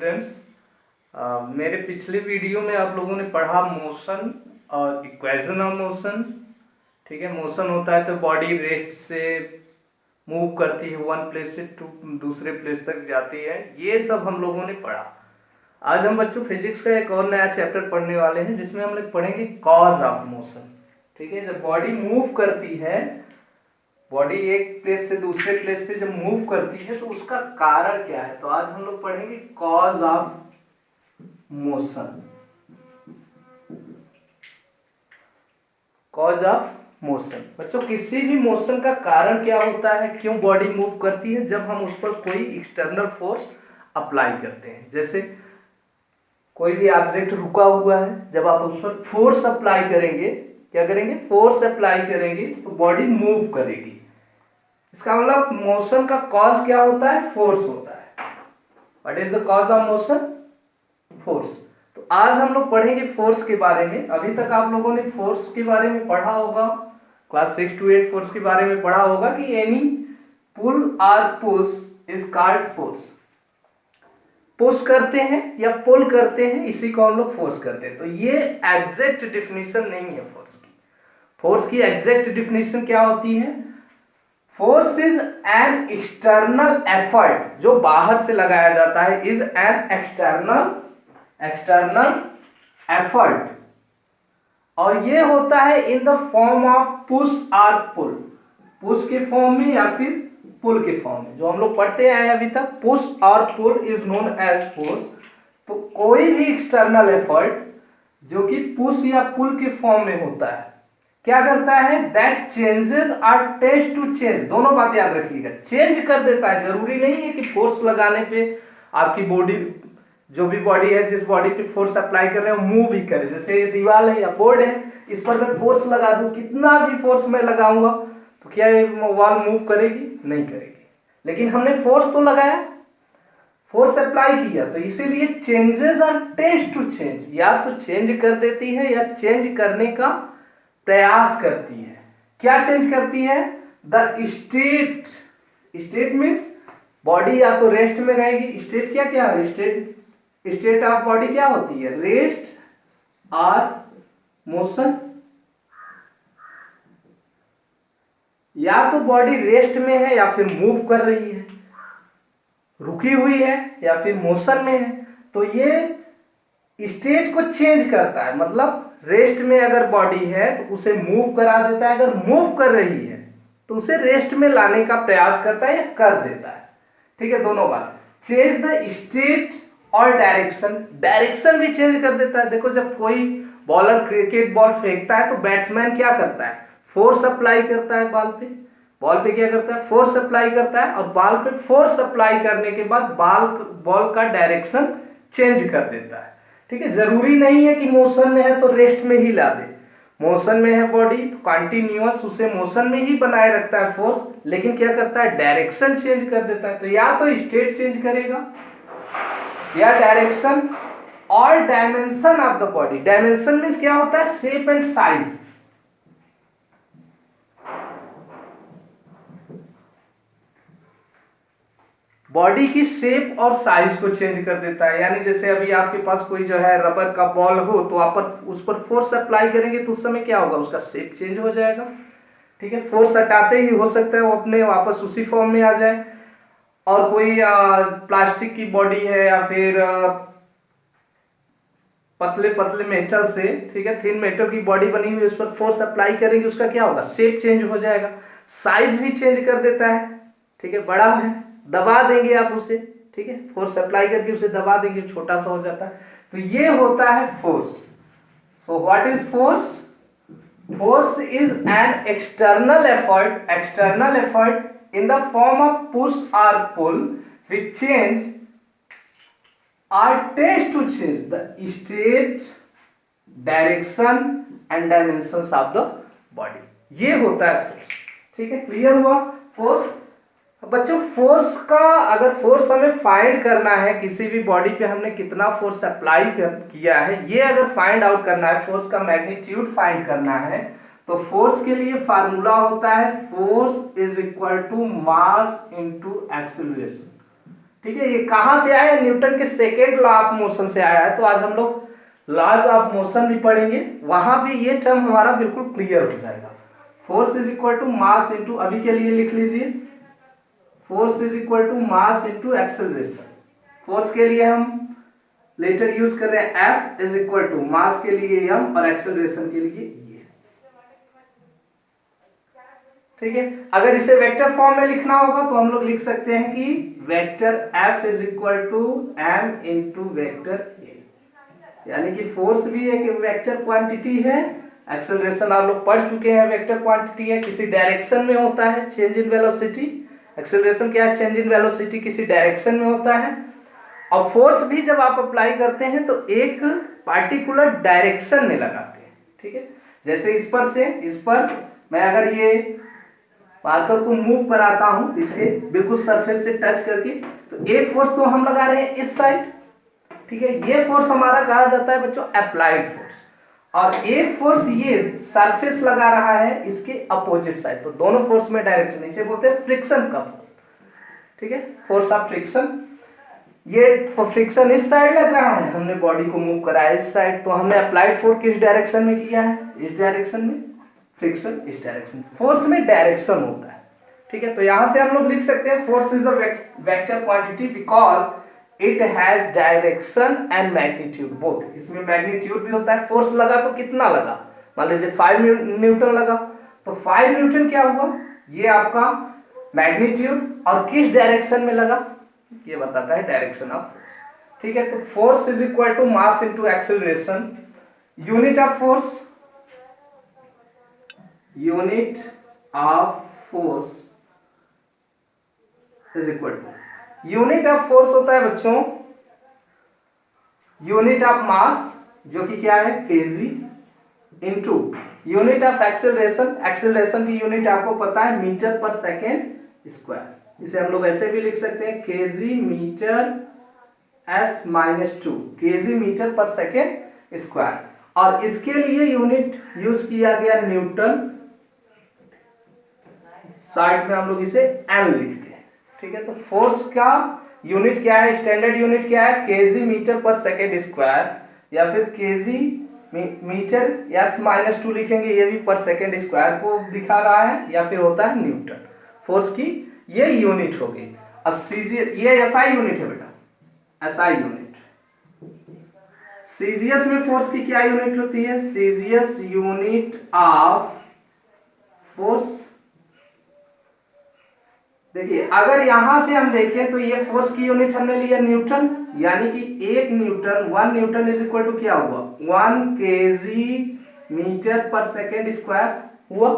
Students. मेरे पिछले video में आप लोगों ने पढ़ा मोशन और इक्वेशन ऑफ मोशन। ठीक है, मोशन होता है तो बॉडी रेस्ट से मूव करती है, वन प्लेस से दूसरे प्लेस तक जाती है। ये सब हम लोगों ने पढ़ा। आज हम बच्चों फिजिक्स का एक और नया चैप्टर पढ़ने वाले हैं जिसमें हम लोग पढ़ेंगे कॉज ऑफ मोशन। ठीक है, जब बॉडी मूव करती है, बॉडी एक प्लेस से दूसरे प्लेस पे जब मूव करती है तो उसका कारण क्या है। तो आज हम लोग पढ़ेंगे cause of motion. Cause of motion बच्चों, किसी भी मोशन का कारण क्या होता है, क्यों बॉडी मूव करती है। जब हम उस पर कोई एक्सटर्नल फोर्स अप्लाई करते हैं, जैसे कोई भी ऑब्जेक्ट रुका हुआ है, जब आप उस पर फोर्स अप्लाई करेंगे, क्या करेंगे, फोर्स अप्लाई करेंगे तो बॉडी मूव करेगी। इसका मतलब मोशन का कॉज क्या होता है, फोर्स होता है। What is the cause of motion, force. तो आज हम लोग पढ़ेंगे फोर्स के बारे में। अभी तक आप लोगों ने फोर्स के बारे में पढ़ा होगा, क्लास 6 to 8 फोर्स के बारे में पढ़ा होगा कि एनी पुल और push is called force. Push करते हैं या पुल करते हैं, इसी को हम लोग फोर्स करते हैं। तो ये एग्जैक्ट डिफिनीशन नहीं है फोर्स की। फोर्स की एग्जैक्ट डिफिनीशन क्या होती है, force is an external effort, जो बाहर से लगाया जाता है, इज एन एक्सटर्नल एफर्ट, और ये होता है in the form of push और पुल। पुश के फॉर्म में या फिर पुल के फॉर्म में, जो हम लोग पढ़ते आए अभी तक, पुश और pull is known as force. तो कोई भी एक्सटर्नल एफर्ट जो कि पुश या पुल के फॉर्म में होता है, क्या करता है, that changes are tends to change. दोनों बात याद रखिएगा, चेंज कर देता है। जरूरी नहीं है कि फोर्स लगाने पे आपकी बॉडी, जो भी बॉडी है, जिस बॉडी पे फोर्स अप्लाई कर रहे हैं, मूव ही करे। जैसे ये दीवार है या बोर्ड है, इस पर मैं फोर्स लगा दूं, कितना भी फोर्स मैं लगाऊंगा तो क्या ये वॉल मूव करेगी, नहीं करेगी। लेकिन हमने फोर्स तो लगाया, फोर्स अप्लाई किया, तो इसीलिए changes are tends to change, या तो चेंज कर देती है या चेंज करने का प्रयास करती है। क्या चेंज करती है, the state. State means body या तो रेस्ट में रहेगी। स्टेट क्या क्या है, स्टेट ऑफ बॉडी क्या होती है, रेस्ट और मोशन। या तो बॉडी रेस्ट में है या फिर मूव कर रही है, रुकी हुई है या फिर मोशन में है। तो ये स्टेट को चेंज करता है। मतलब रेस्ट में अगर बॉडी है तो उसे मूव करा देता है, अगर मूव कर रही है तो उसे रेस्ट में लाने का प्रयास करता है या कर देता है। ठीक है, दोनों बात। चेंज द स्टेट और डायरेक्शन, डायरेक्शन भी चेंज कर देता है। देखो, जब कोई बॉलर क्रिकेट बॉल फेंकता है तो बैट्समैन क्या करता है, फोर्स अप्लाई करता है बॉल पे। बॉल पे क्या करता है, फोर्स अप्लाई करता है, और बॉल पे फोर्स अप्लाई करने के बाद बॉल का डायरेक्शन चेंज कर देता है। ठीक है, जरूरी नहीं है कि मोशन में है तो रेस्ट में ही ला दे। मोशन में है बॉडी तो कंटिन्यूअस उसे मोशन में ही बनाए रखता है फोर्स, लेकिन क्या करता है, डायरेक्शन चेंज कर देता है। तो या तो स्टेट चेंज करेगा या डायरेक्शन और dimension of the body. Dimension means क्या होता है, शेप एंड साइज। बॉडी की शेप और साइज को चेंज कर देता है। यानी जैसे अभी आपके पास कोई जो है रबर का बॉल हो, तो आप उस पर फोर्स अप्लाई करेंगे तो उस समय क्या होगा, उसका शेप चेंज हो जाएगा। ठीक है, फोर्स हटाते ही हो सकता है वो अपने वापस उसी फॉर्म में आ जाए। और कोई प्लास्टिक की बॉडी है या फिर पतले पतले मेटल से, ठीक है, थिन मेटल की बॉडी बनी हुई, उस पर फोर्स अप्लाई करेंगे, उसका क्या होगा, शेप चेंज हो जाएगा। साइज भी चेंज कर देता है। ठीक है, बड़ा है, दबा देंगे आप उसे, ठीक है, फोर्स अप्लाई करके उसे दबा देंगे, छोटा सा हो जाता है। तो ये होता है force. So what is force, force is an external effort in the form of push or pull which change or tends to change the state, direction and dimensions of the body. ये होता है force. ठीक है, clear हुआ force. बच्चों, force का, अगर force हमें फाइंड करना है, किसी भी बॉडी पे हमने कितना फोर्स अप्लाई किया है, ये अगर फाइंड आउट करना है, फोर्स का मैग्नीट्यूड फाइंड करना है, तो फोर्स के लिए फार्मूला होता है, force is equal to mass into acceleration. ठीक है, ये कहाँ से आया है? न्यूटन के सेकेंड लॉ ऑफ मोशन से आया है। तो आज हम लोग लॉज ऑफ मोशन भी पढ़ेंगे, वहां भी ये टर्म हमारा बिल्कुल क्लियर हो जाएगा। Force is equal to mass into, अभी के लिए लिख लीजिए, force is equal to mass into acceleration. Force के लिए हम लेटर यूज कर रहे हैं F is equal to mass के लिए m और एक्सेलरेशन के लिए ये। ठीक है, अगर इसे वेक्टर फॉर्म में लिखना होगा तो हम लोग लिख सकते हैं कि vector F is equal to m into vector a, यानी कि फोर्स भी एक वेक्टर क्वांटिटी है, एक्सेलरेशन आप लोग पढ़ चुके हैं वेक्टर क्वांटिटी है, किसी डायरेक्शन में होता है, चेंज इन वेलोसिटी। एक्सेलरेशन क्या है? चेंज इन वेलोसिटी, किसी डायरेक्शन में होता है। और फोर्स भी जब आप अप्लाई करते हैं तो एक पार्टिकुलर डायरेक्शन में लगाते हैं। ठीक है, जैसे इस पर से इस पर मैं अगर ये मार्कर को मूव कराता हूं इसके बिल्कुल सरफेस से टच करके, तो एक फोर्स तो हम लगा रहे हैं इस साइड। ठीक है, ये फोर्स हमारा कहा जाता है बच्चों अप्लाइड फोर्स, और एक फोर्स ये सरफेस लगा रहा है इसके अपोजिट साइड। तो दोनों फोर्स में डायरेक्शन, इसे बोलते हैं फ्रिक्शन का फोर्स। ठीक है, फोर्स ऑफ फ्रिक्शन। ये फ्रिक्शन इस साइड लग रहा है, हमने बॉडी को मूव करा है इस साइड, तो हमने अप्लाइड फोर्स किस डायरेक्शन में किया है? इस डायरेक्शन में। फ्रिक्शन इस डायरेक्शन, फोर्स में डायरेक्शन होता है। ठीक है, तो यहां से हम लोग लिख सकते हैं force is a vector quantity because it has direction and magnitude both. इसमें मैग्नीट्यूड भी होता है। फोर्स लगा तो कितना लगा? मान लीजिए 5 न्यूटन लगा, तो 5 न्यूटन क्या हुआ? ये आपका मैग्नीट्यूड, और किस डायरेक्शन में लगा ये बताता है डायरेक्शन ऑफ फोर्स। ठीक है, तो force is equal to mass into acceleration. Unit of force, unit of force is equal to, unit of force होता है बच्चों यूनिट ऑफ मास जो कि क्या है? KG, into unit of acceleration. Acceleration की यूनिट आपको पता है मीटर पर सेकेंड स्क्वायर। इसे हम लोग ऐसे भी लिख सकते हैं KG metre s minus 2, KG metre पर सेकेंड स्क्वायर। और इसके लिए यूनिट यूज किया गया न्यूटन, साइड में हम लोग इसे n लिखते हैं। ठीक है, तो फोर्स का यूनिट क्या है? स्टैंडर्ड यूनिट क्या है? केजी मीटर पर सेकेंड स्क्वायर, या फिर केजी मीटर s माइनस 2 लिखेंगे, ये भी पर सेकेंड स्क्वायर को दिखा रहा है, या फिर होता है न्यूटन। फोर्स की ये यूनिट हो गई। अब ये एसआई यूनिट है बेटा, एसआई यूनिट। सीजीएस में फोर्स की क्या यूनिट होती है? CGS unit of force. देखिए, अगर यहां से हम देखें तो ये फोर्स की यूनिट हमने लिया न्यूटन, यानी कि 1 न्यूटन इज इक्वल टू क्या हुआ? 1 केजी मीटर पर सेकेंड स्क्वायर हुआ।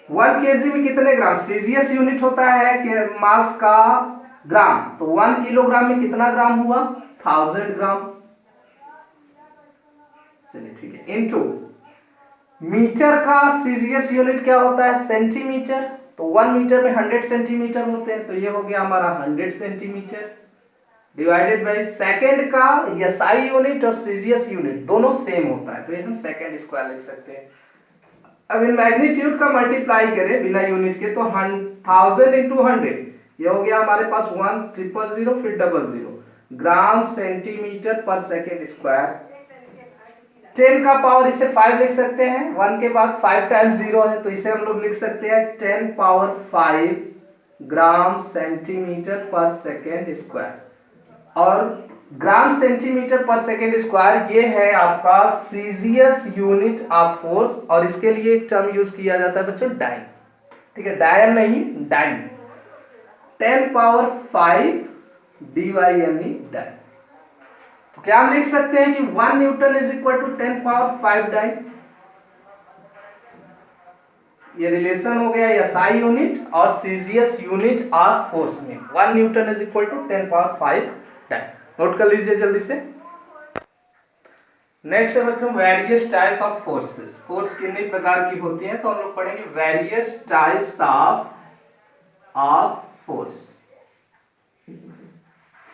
1 केजी में कितने ग्राम? सीजीएस यूनिट होता है कि मास का ग्राम, तो 1 किलोग्राम में कितना ग्राम हुआ? 1000 ग्राम। चलिए ठीक है, इनटू मीटर का सीजीएस यूनिट क्या होता है? सेंटीमीटर। तो 1 मीटर में 100 सेंटीमीटर होते हैं, तो ये हो गया हमारा 100 सेंटीमीटर, डिवाइडेड बाय सेकेंड का एसआई यूनिट और सीजीएस यूनिट दोनों सेम होता है, तो ये हम सेकेंड स्क्वायर लिख सकते हैं। अब इन मैग्नीट्यूड का मल्टीप्लाई करें बिना यूनिट के, तो 1000 इंटू 100, ये हो गया हमारे पास 1000 फिर 00 ग्राम सेंटीमीटर पर सेकेंड स्क्वायर। 10 का पावर इसे 5 लिख सकते हैं, 1 के बाद 5 टाइम्स 0 है, तो इसे हम लोग लिख सकते हैं 10 पावर 5 ग्राम सेंटीमीटर पर सेकेंड स्क्वायर। और ग्राम सेंटीमीटर पर सेकेंड स्क्वायर ये है आपका सीजीएस यूनिट ऑफ फोर्स, और इसके लिए एक टर्म यूज किया जाता है बच्चों डाइन। ठीक है, डायन नहीं डाइन, 10 पावर 5 DYNE डाइन। तो क्या हम लिख सकते हैं कि 1 newton is equal to 10 power 5 dyne. ये रिलेशन हो गया एसआई यूनिट और सीजीएस यूनिट ऑफ फोर्स में। 1 newton is equal to 10 power 5 dyne. Note कर लीजिए जल्दी से। नेक्स्ट है बच्चों various type of forces. Force कितने प्रकार की होती है, तो हम लोग पढ़ेंगे various types of force.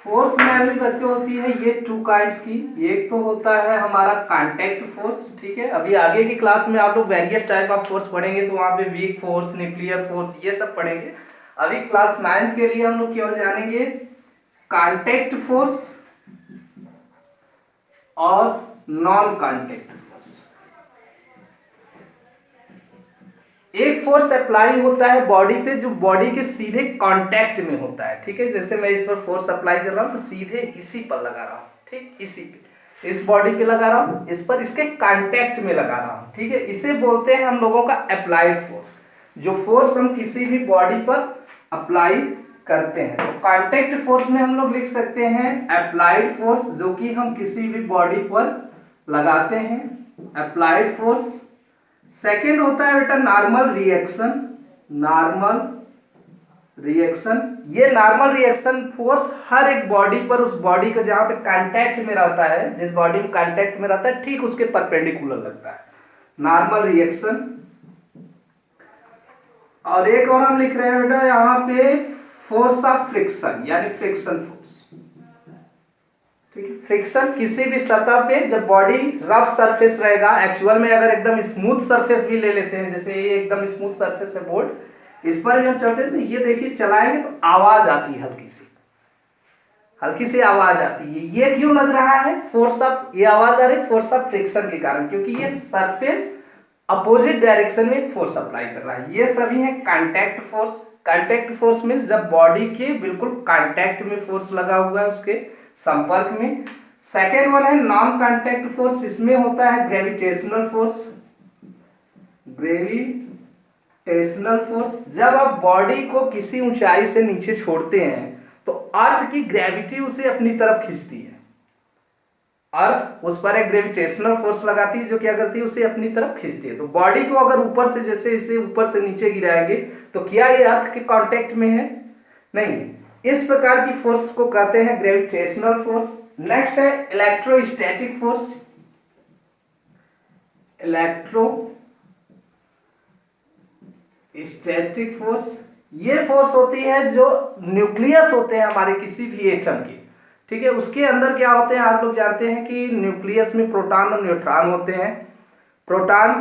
Force mainly बच्चों होती है ये 2 काइंड्स की। एक तो होता है हमारा कांटेक्ट फोर्स। ठीक है, अभी आगे की क्लास में आप लोग वेरियस टाइप ऑफ फोर्स पढ़ेंगे, तो वहां पे वीक फोर्स, न्यूक्लियर फोर्स, ये सब पढ़ेंगे। अभी क्लास 9th के लिए हम लोग केवल जानेंगे कांटेक्ट फोर्स और नॉन कांटेक्ट फोर्स। एक फोर्स अप्लाई होता है बॉडी पे जो बॉडी के सीधे कांटेक्ट में होता है, ठीक है। जैसे मैं इस पर फोर्स अप्लाई कर रहा हूं तो सीधे इसी पर लगा रहा हूं, ठीक, इसी पे, इस बॉडी पे लगा रहा हूं, इस पर इसके कांटेक्ट में लगा रहा हूं, ठीक है। इसे बोलते हैं हम लोगों का अप्लाइड फोर्स। जो फोर्स हम किसी भी बॉडी पर अप्लाई करते हैं, तो कांटेक्ट फोर्स में हम लोग लिख सकते हैं अप्लाइड फोर्स, जो कि हम किसी भी बॉडी पर लगाते हैं, अप्लाइड फोर्स। सेकेंड होता है बेटा नॉर्मल रिएक्शन। नॉर्मल रिएक्शन, ये नॉर्मल रिएक्शन फोर्स हर एक बॉडी पर, उस बॉडी का जहां पे कांटेक्ट में रहता है, जिस बॉडी में कांटेक्ट में रहता है ठीक उसके परपेंडिकुलर लगता है, नॉर्मल रिएक्शन। और एक और हम लिख रहे हैं बेटा यहाँ पे फोर्स ऑफ फ्रिक्शन, यानी फ्रिक्शन फोर्स, ठीक है। फ्रिक्शन किसी भी सतह पे जब बॉडी रफ सरफेस रहेगा, एक्चुअल में अगर एकदम स्मूथ सरफेस भी ले लेते हैं, जैसे ये एकदम स्मूथ सरफेस है बोर्ड, इस पर भी हम चलते हैं तो ये देखिए चलाएंगे तो आवाज आती है, हल्की सी आवाज आती है। ये क्यों लग रहा है फोर्स ऑफ, ये आवाज आ रही है फोर्स ऑफ फ्रिक्शन के कारण, क्योंकि ये सरफेस अपोजिट डायरेक्शन में फोर्स अप्लाई कर रहा है। ये सभी है contact force. Contact force means जब बॉडी के बिल्कुल कांटेक्ट में फोर्स लगा हुआ है, उसके संपर्क में। सेकेंड वन है नॉन कांटेक्ट फोर्स, इसमें होता है ग्रेविटेशनल फोर्स। ग्रेविटेशनल फोर्स, जब आप बॉडी को किसी ऊंचाई से नीचे छोड़ते हैं तो अर्थ की ग्रेविटी उसे अपनी तरफ खींचती है, अर्थ उस पर एक ग्रेविटेशनल फोर्स लगाती है जो क्या करती है, उसे अपनी तरफ खींचती है। तो बॉडी को अगर ऊपर से, जैसे इसे ऊपर से नीचे गिराएंगे तो क्या ये अर्थ के कांटेक्ट में है? नहीं। इस प्रकार की फोर्स को कहते हैं ग्रेविटेशनल फोर्स। नेक्स्ट है इलेक्ट्रोस्टैटिक फोर्स। इलेक्ट्रोस्टैटिक फोर्स, ये फोर्स होती है जो न्यूक्लियस होते हैं हमारे किसी भी एटम के, ठीक है, उसके अंदर क्या होते हैं आप लोग जानते हैं कि न्यूक्लियस में प्रोटॉन और न्यूट्रॉन होते हैं। प्रोटॉन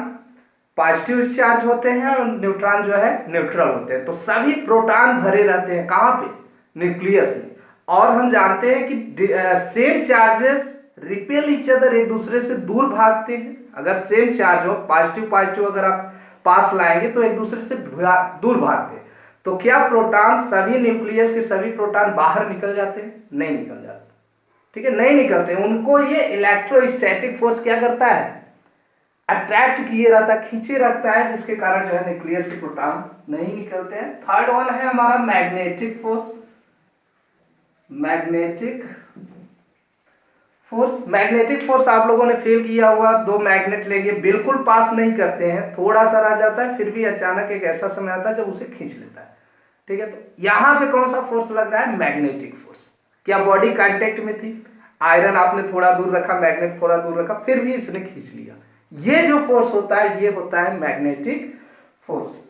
पॉजिटिव चार्ज होते हैं और न्यूट्रॉन जो है न्यूट्रल होते हैं। तो सभी प्रोटॉन भरे रहते हैं कहाँ पे? न्यूक्लियस में। और हम जानते हैं कि same charges repel each other, एक दूसरे से दूर भागते हैं। अगर सेम चार्ज हो, पॉजिटिव पॉजिटिव अगर आप पास लाएंगे तो एक दूसरे से दूर भागते हैं। तो क्या प्रोटॉन, सभी न्यूक्लियस के सभी प्रोटॉन बाहर निकल जाते हैं? नहीं निकल जाते, ठीक है, नहीं निकलते। उनको ये इलेक्ट्रोस्टैटिक फोर्स क्या करता है? अट्रैक्ट किए रहता है, खींचे रखता है, जिसके कारण जो है न्यूक्लियस के प्रोटॉन नहीं निकलते हैं। थर्ड वन है हमारा magnetic force. Magnetic force, magnetic force आप लोगों ने फील किया हुआ, दो मैग्नेट लेंगे, बिल्कुल पास नहीं करते हैं, थोड़ा सा रह जाता है, फिर भी अचानक एक ऐसा समय आता है जब उसे खींच लेता है, ठीक है। तो यहां पे कौन सा फोर्स लग रहा है? Magnetic force. क्या बॉडी कांटेक्ट में थी, आयरन आपने थोड़ा दूर रखा, मैग्नेट थोड़ा दूर रखा, फिर भी इसने खींच लिया। ये जो फोर्स होता है ये होता है मैग्नेटिक फोर्स।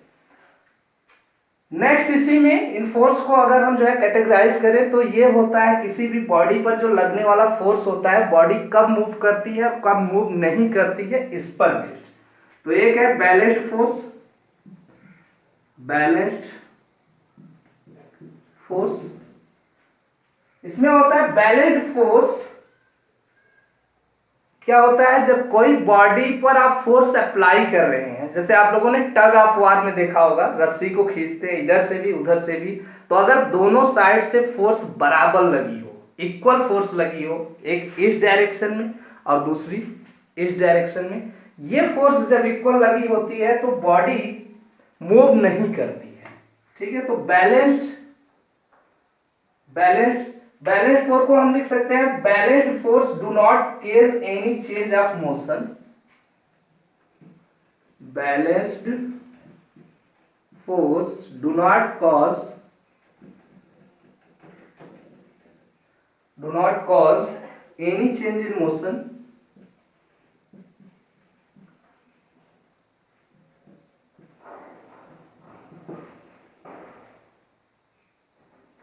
नेक्स्ट, इसी में इन फोर्स को अगर हम जो है कैटेगराइज करें तो ये होता है किसी भी बॉडी पर जो लगने वाला फोर्स होता है, बॉडी कब मूव करती है और कब मूव नहीं करती है, इस पर बेस्ड। तो एक है बैलेंस्ड फोर्स। बैलेंस्ड फोर्स, इसमें होता है बैलेंस्ड फोर्स क्या होता है, जब कोई बॉडी पर आप फोर्स अप्लाई कर रहे हैं, जैसे आप लोगों ने टग ऑफ वार में देखा होगा, रस्सी को खींचते हैं इधर से भी उधर से भी, तो अगर दोनों साइड से फोर्स बराबर लगी हो, इक्वल फोर्स लगी हो, एक इस डायरेक्शन में और दूसरी इस डायरेक्शन में, ये फोर्स जब इक्वल लगी होती है तो बॉडी मूव नहीं करती है, ठीक है। तो बैलेंस्ड फोर्स को हम लिख सकते हैं balanced force do not cause any change of motion. Balanced force do not cause any change in motion.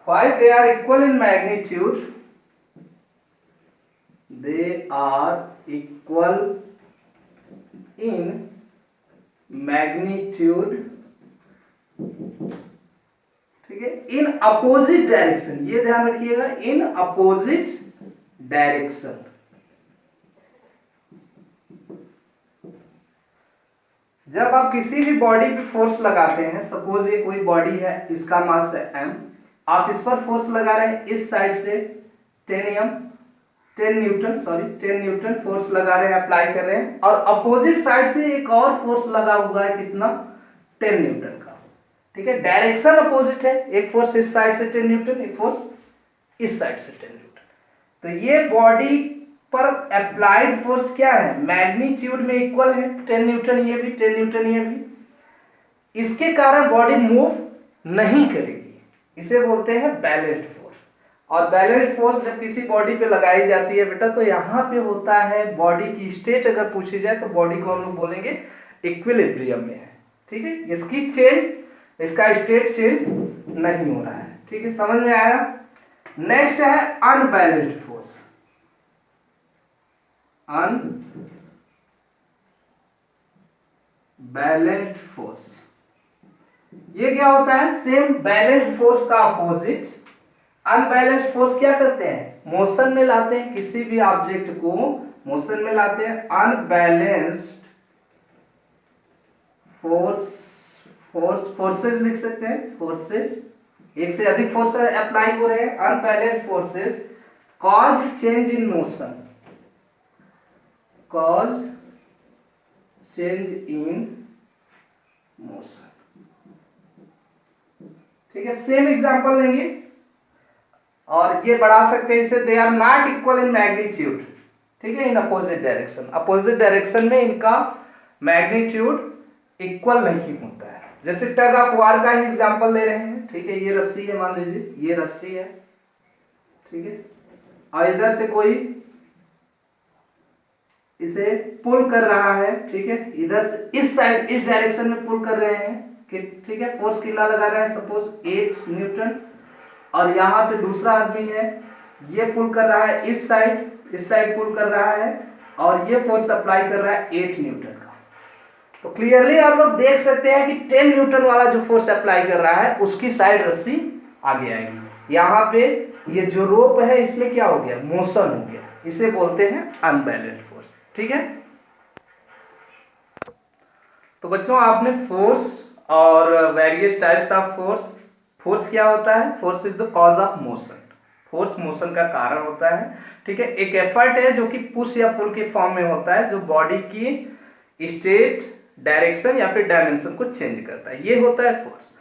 Why they are equal in magnitude? They are equal in magnitude, ठीक है, in opposite direction, ये ध्यान रखिएगा, इन opposite direction. जब आप किसी भी body पे फोर्स लगाते हैं, सपोज ये कोई बॉडी है, इसका मास है m, आप इस पर फोर्स लगा रहे हैं इस साइड से 10 न्यूटन फोर्स लगा रहे हैं, अप्लाई कर रहे हैं, और अपोजिट साइड से एक और फोर्स लगा हुआ है, कितना, 10 न्यूटन का। ठीक है, डायरेक्शन अपोजिट है, एक फोर्स इस साइड से 10 न्यूटन, एक फोर्स इस साइड से 10 न्यूटन। तो ये बॉडी पर अप्लाइड फोर्स क्या है, मैग्नीट्यूड में इक्वल है, 10 न्यूटन ये भी, 10 न्यूटन ये भी। इसके कारण बॉडी मूव नहीं करेगी, इसे बोलते हैं बैलेंस्ड फोर्स। और बैलेंस्ड फोर्स जब किसी बॉडी पे लगाई जाती है बेटा, तो यहाँ पे होता है बॉडी की स्टेट अगर पूछी जाए तो बॉडी को हम लोग बोलेंगे इक्विलिब्रियम में है। ठीक है, इसकी चेंज, इसका स्टेट चेंज नहीं हो रहा है। ठीक है, समझ में आया। नेक्स्ट है अनबैलेंस्ड फोर्स। अनबैलेंस्ड फोर्स, ये क्या होता है, सेम बैलेंस्ड फोर्स का अपोजिट। अनबैलेंस्ड फोर्स क्या करते हैं, मोशन में लाते हैं, किसी भी ऑब्जेक्ट को मोशन में लाते हैं। अनबैलेंस्ड फोर्सेस लिख सकते हैं, फोर्सेस, एक से अधिक फोर्स अप्लाई हो रहे हैं। Unbalanced forces cause change in motion, cause change in motion. ठीक है, सेम एग्जांपल लेंगे और ये बढ़ा सकते हैं इसे, they are not equal in magnitude. ठीक है, in opposite direction, opposite direction में इनका मैग्नीट्यूड इक्वल नहीं होता है। जैसे टग ऑफ वार का ही एग्जांपल ले रहे हैं। ठीक है, ये रस्सी है, मान लीजिए ये रस्सी है, ठीक है, और इधर से कोई इसे पुल कर रहा है। ठीक है, इधर से इस साइड, इस डायरेक्शन में पुल कर रहे हैं कि, ठीक है, फोर्स कितना लगा रहे हैं, सपोज 8 न्यूटन, और यहाँ पे दूसरा आदमी है, ये पुल कर रहा है इस साइड पुल कर रहा है, और ये फोर्स अप्लाई कर रहा है 8 न्यूटन का। तो क्लियरली आप लोग देख सकते हैं कि 10 न्यूटन वाला जो फोर्स अप्लाई कर रहा है उसकी साइड रस्सी आगे आएगी। यहाँ पे ये जो रोप है इसमें क्या हो गया, मोशन हो गया, इसे बोलते हैं अनबैलेंस्ड फोर्स। ठीक है, तो बच्चों आपने फोर्स और various types of force, force क्या होता है, force is the cause of motion, force motion का कारण होता है। ठीक है, एक एफर्ट है जो कि पुश या पुल के फॉर्म में होता है, जो बॉडी की स्टेट, डायरेक्शन या फिर डायमेंशन को चेंज करता है, ये होता है फोर्स।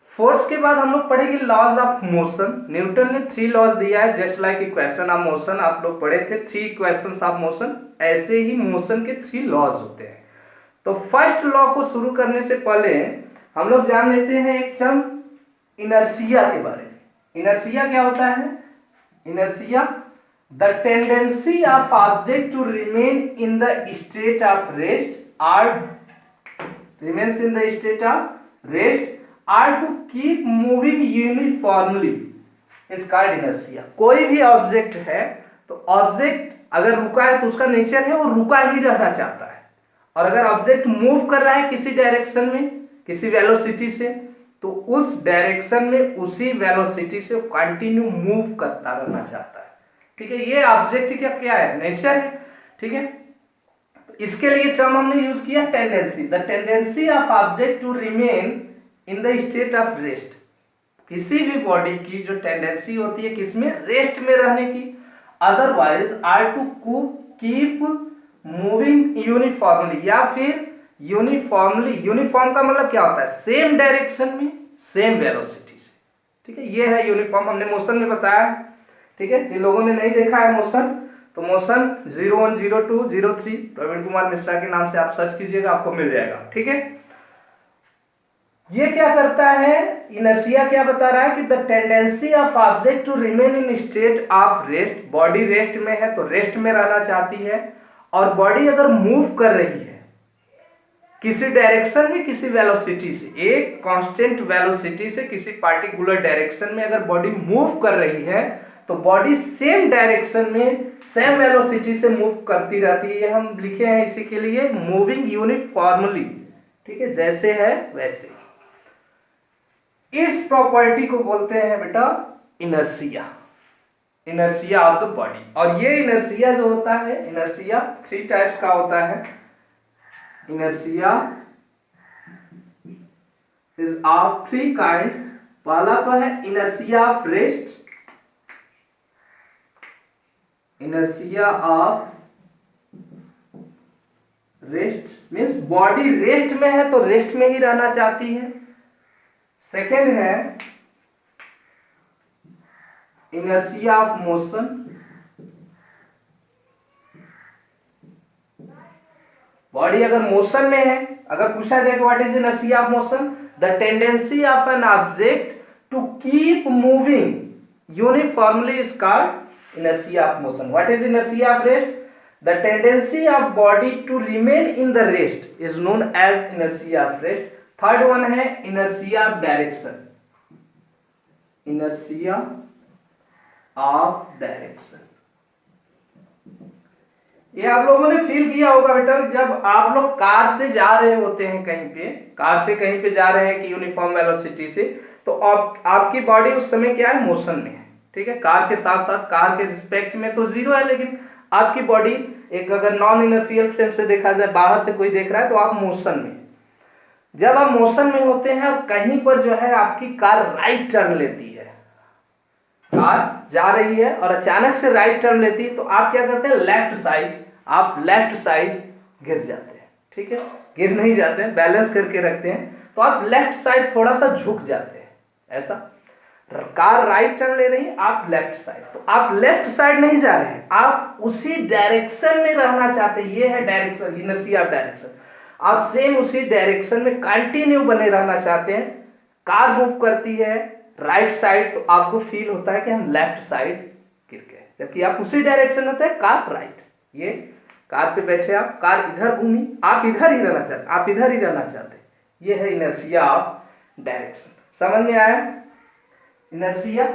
फोर्स के बाद हम लोग पढ़ेंगे लॉज ऑफ मोशन। न्यूटन ने 3 लॉज दिया है, just like equation of motion आप लोग पढ़े थे, 3 इक्वेशंस ऑफ मोशन, ऐसे ही मोशन के 3 लॉज होते हैं। तो फर्स्ट लॉ को शुरू करने से पहले हम लोग जान लेते हैं एक टर्म इनर्शिया के बारे में। इनर्शिया क्या होता है, inertia the tendency of object to remain in the state of rest और remains in the state of rest or to keep moving uniformly is called inertia। कोई भी ऑब्जेक्ट है तो ऑब्जेक्ट अगर रुका है तो उसका नेचर है वो रुका ही रहना चाहता है, और अगर ऑब्जेक्ट मूव कर रहा है किसी डायरेक्शन में, किसी वेलोसिटी से, तो उस डायरेक्शन में उसी वेलोसिटी से कंटिन्यू मूव करता रहना चाहता है। ठीक है, ये ऑब्जेक्ट का क्या है, नेचर है। ठीक है, इसके लिए टर्म हमने यूज किया tendency, the tendency of object to remain in the state of rest. किसी भी बॉडी की जो टेंडेंसी होती है किसमें, रेस्ट में रहने की, otherwise are to keep moving uniformly, या फिर यूनिफॉर्मली, यूनिफॉर्म का मतलब क्या होता है, सेम डायरेक्शन में प्रॉब्लम वेलोसिटी से। ठीक है, ये है यूनिफॉर्म, हमने मोशन में बताया। ठीक है, जिन लोगों ने नहीं देखा है मोशन, तो मोशन 01, 02, 03 प्रवीण कुमार मिश्रा के नाम से आप सर्च कीजिएगा, आपको मिल जाएगा। ठीक है, ये क्या करता है, इनर्शिया क्या बता रहा है कि the tendency of object to remain in state of rest, body rest में है तो रेस्ट में रहना चाहती है, और बॉडी अगर मूव कर रही है किसी डायरेक्शन में, किसी वेलोसिटी से, एक कांस्टेंट वेलोसिटी से किसी पार्टिकुलर डायरेक्शन में अगर बॉडी मूव कर रही है, तो बॉडी सेम डायरेक्शन में सेम वेलोसिटी से मूव करती रहती है। ये हम लिखे हैं इसी के लिए मूविंग यूनिफॉर्मली। ठीक है, जैसे है वैसे। इस प्रॉपर्टी को बोलते हैं बेटा inertia, inertia of the body. और ये इनर्शिया जो होता है, इनर्शिया 3 टाइप्स का होता है। Inertia is of 3 kinds. पहला तो है inertia of rest, inertia of rest means body rest में है तो रेस्ट में ही रहना चाहती है। सेकेंड है इनर्शिया ऑफ मोशन, बॉडी अगर मोशन में है, अगर पूछा जाए what is inertia of motion, the tendency of an object to keep moving uniformly is called inertia of motion. What is inertia of rest, the tendency of body to remain in the rest is known as inertia of rest. Third one है inertia of direction, inertia of direction. ये आप लोगों ने feel किया होगा बेटा, जब आप लोग कार से जा रहे होते हैं कहीं पे, कार से कहीं पे जा रहे हैं कि यूनिफॉर्म वेलोसिटी से, तो आपकी बॉडी उस समय क्या है, मोशन में है। ठीक है, कार के साथ साथ कार के रिस्पेक्ट में तो जीरो है, लेकिन आपकी बॉडी एक अगर नॉन इनर्शियल फ्रेम से देखा जाए, बाहर से कोई देख रहा है तो आप मोशन में। जब आप मोशन में होते हैं और कहीं पर जो है आपकी कार राइट टर्न लेती है, कार जा रही है और अचानक से राइट टर्न लेती है, तो आप क्या करते हैं, लेफ्ट साइड, आप लेफ्ट साइड गिर जाते हैं। ठीक है, गिर नहीं जाते हैं, बैलेंस करके रखते हैं, तो आप लेफ्ट साइड थोड़ा सा झुक जाते हैं। ऐसा कार राइट टर्न ले रही है, आप लेफ्ट साइड, तो आप लेफ्ट साइड नहीं जा रहे हैं, आप उसी डायरेक्शन में रहना चाहते हैं। ये है डायरेक्शन, इनर्शिया ऑफ डायरेक्शन। आप सेम उसी डायरेक्शन में कंटिन्यू बने रहना चाहते हैं। कार मूव करती है राइट साइड, तो आपको फील होता है कि हम लेफ्ट साइड गिर गए, जबकि आप उसी डायरेक्शन में थे, कार राइट। ये कार पे बैठे आप, कार इधर घूमी, आप इधर ही रहना चाहते, आप इधर ही रहना चाहते। ये है इनर्शिया ऑफ डायरेक्शन। समझ में आया इनर्शिया?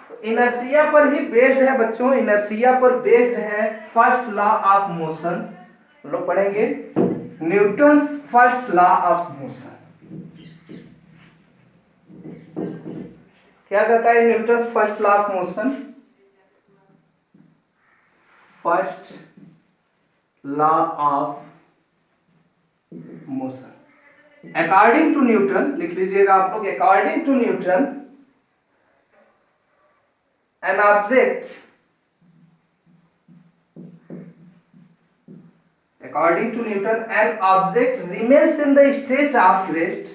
तो इनर्शिया पर ही बेस्ड है बच्चों, इनर्शिया पर बेस्ड है फर्स्ट लॉ ऑफ मोशन। हम लोग पढ़ेंगे Newton's first law of motion. क्या कहता है Newton's first law of motion? First law of motion, according to Newton, लिख लीजिएगा आप लोग, according to Newton an object, according to Newton, an object remains in the state of rest,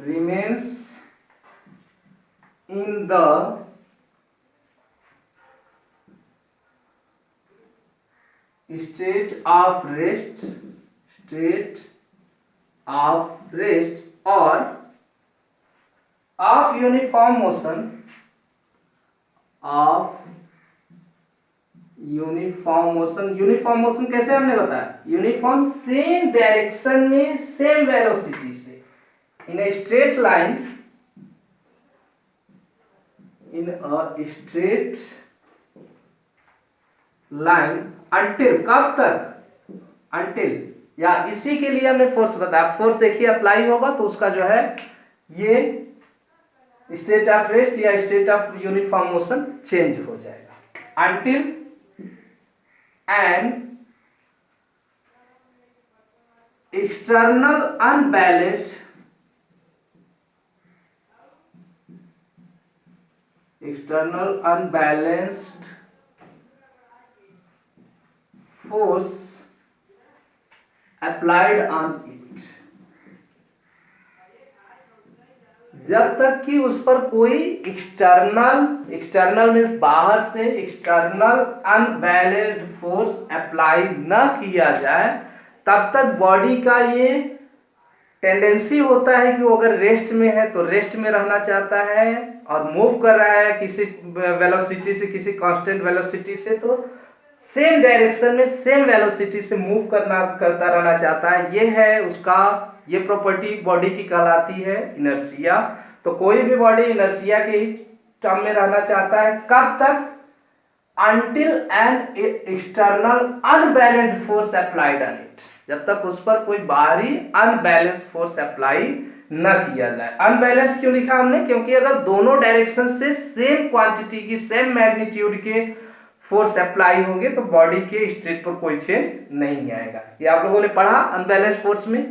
remains in the state of rest, state of rest or of uniform motion, of uniform motion. Uniform motion कैसे हमने बताया, uniform same direction में same velocity से in a straight line, in a straight line until, कब तक, until, या इसी के लिए हमने फोर्स बताया। फोर्स देखिए अप्लाई होगा तो उसका जो है ये स्टेट ऑफ रेस्ट या state of uniform motion change हो जाएगा। Until and external unbalanced, external unbalanced force applied on it, जब तक कि उस पर कोई एक्सटर्नल मीन्स बाहर से एक्सटर्नल अनबैलेंस्ड फोर्स अप्लाई न किया जाए, तब तक बॉडी का ये टेंडेंसी होता है कि वो अगर रेस्ट में है तो रेस्ट में रहना चाहता है, और मूव कर रहा है किसी वेलोसिटी से, किसी कांस्टेंट वेलोसिटी से, तो सेम डायरेक्शन में सेम वेलोसिटी से मूव करता रहना चाहता है। ये है उसका, ये प्रॉपर्टी बॉडी की कहलाती है इनर्शिया। तो कोई भी बॉडी इनर्शिया के ही टर्म में रहना चाहता है, कब तक, until an external unbalanced force applied on it, जब तक उस पर कोई बाहरी अनबैलेंस फोर्स अप्लाई न किया जाए। अनबैलेंस्ड क्यों लिखा हमने? क्योंकि अगर दोनों डायरेक्शन से सेम क्वांटिटी की सेम मैग्नीट्यूड के फोर्स अप्लाई होंगे तो बॉडी के स्टेट पर कोई चेंज नहीं आएगा। ये आप लोगों ने पढ़ा अनबैलेंस्ड फोर्स में,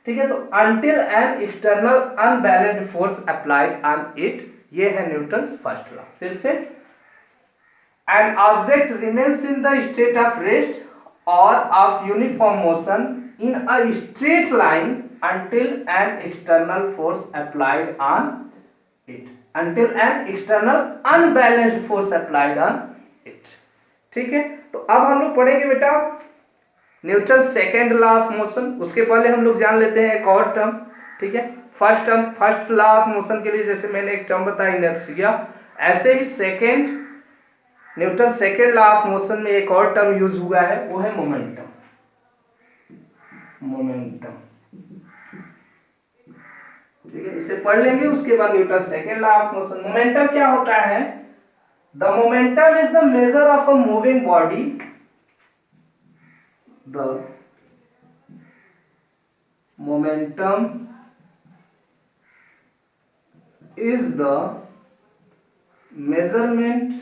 ठीक है। तो until an external unbalanced force applied on it, ये है न्यूटन्स फर्स्ट लॉ। फिर से, an object remains in the state of rest और of uniform motion in a straight line until an external force applied on it, until an external unbalanced force applied on it, ठीक है। तो अब हम लोग पढ़ेंगे बेटा Newton second law of motion. उसके पहले हम लोग जान लेते हैं एक और टर्म, ठीक है। First term, first law of motion के लिए जैसे मैंने एक टर्म बताया इनर्शिया, ऐसे ही second Newton second law of motion में एक और टर्म यूज हुआ है, वो है मोमेंटम। मोमेंटम, ठीक है, इसे पढ़ लेंगे। उसके बाद Newton second law of motion. Momentum क्या होता है? The momentum is the measure of a moving body, the momentum is the measurement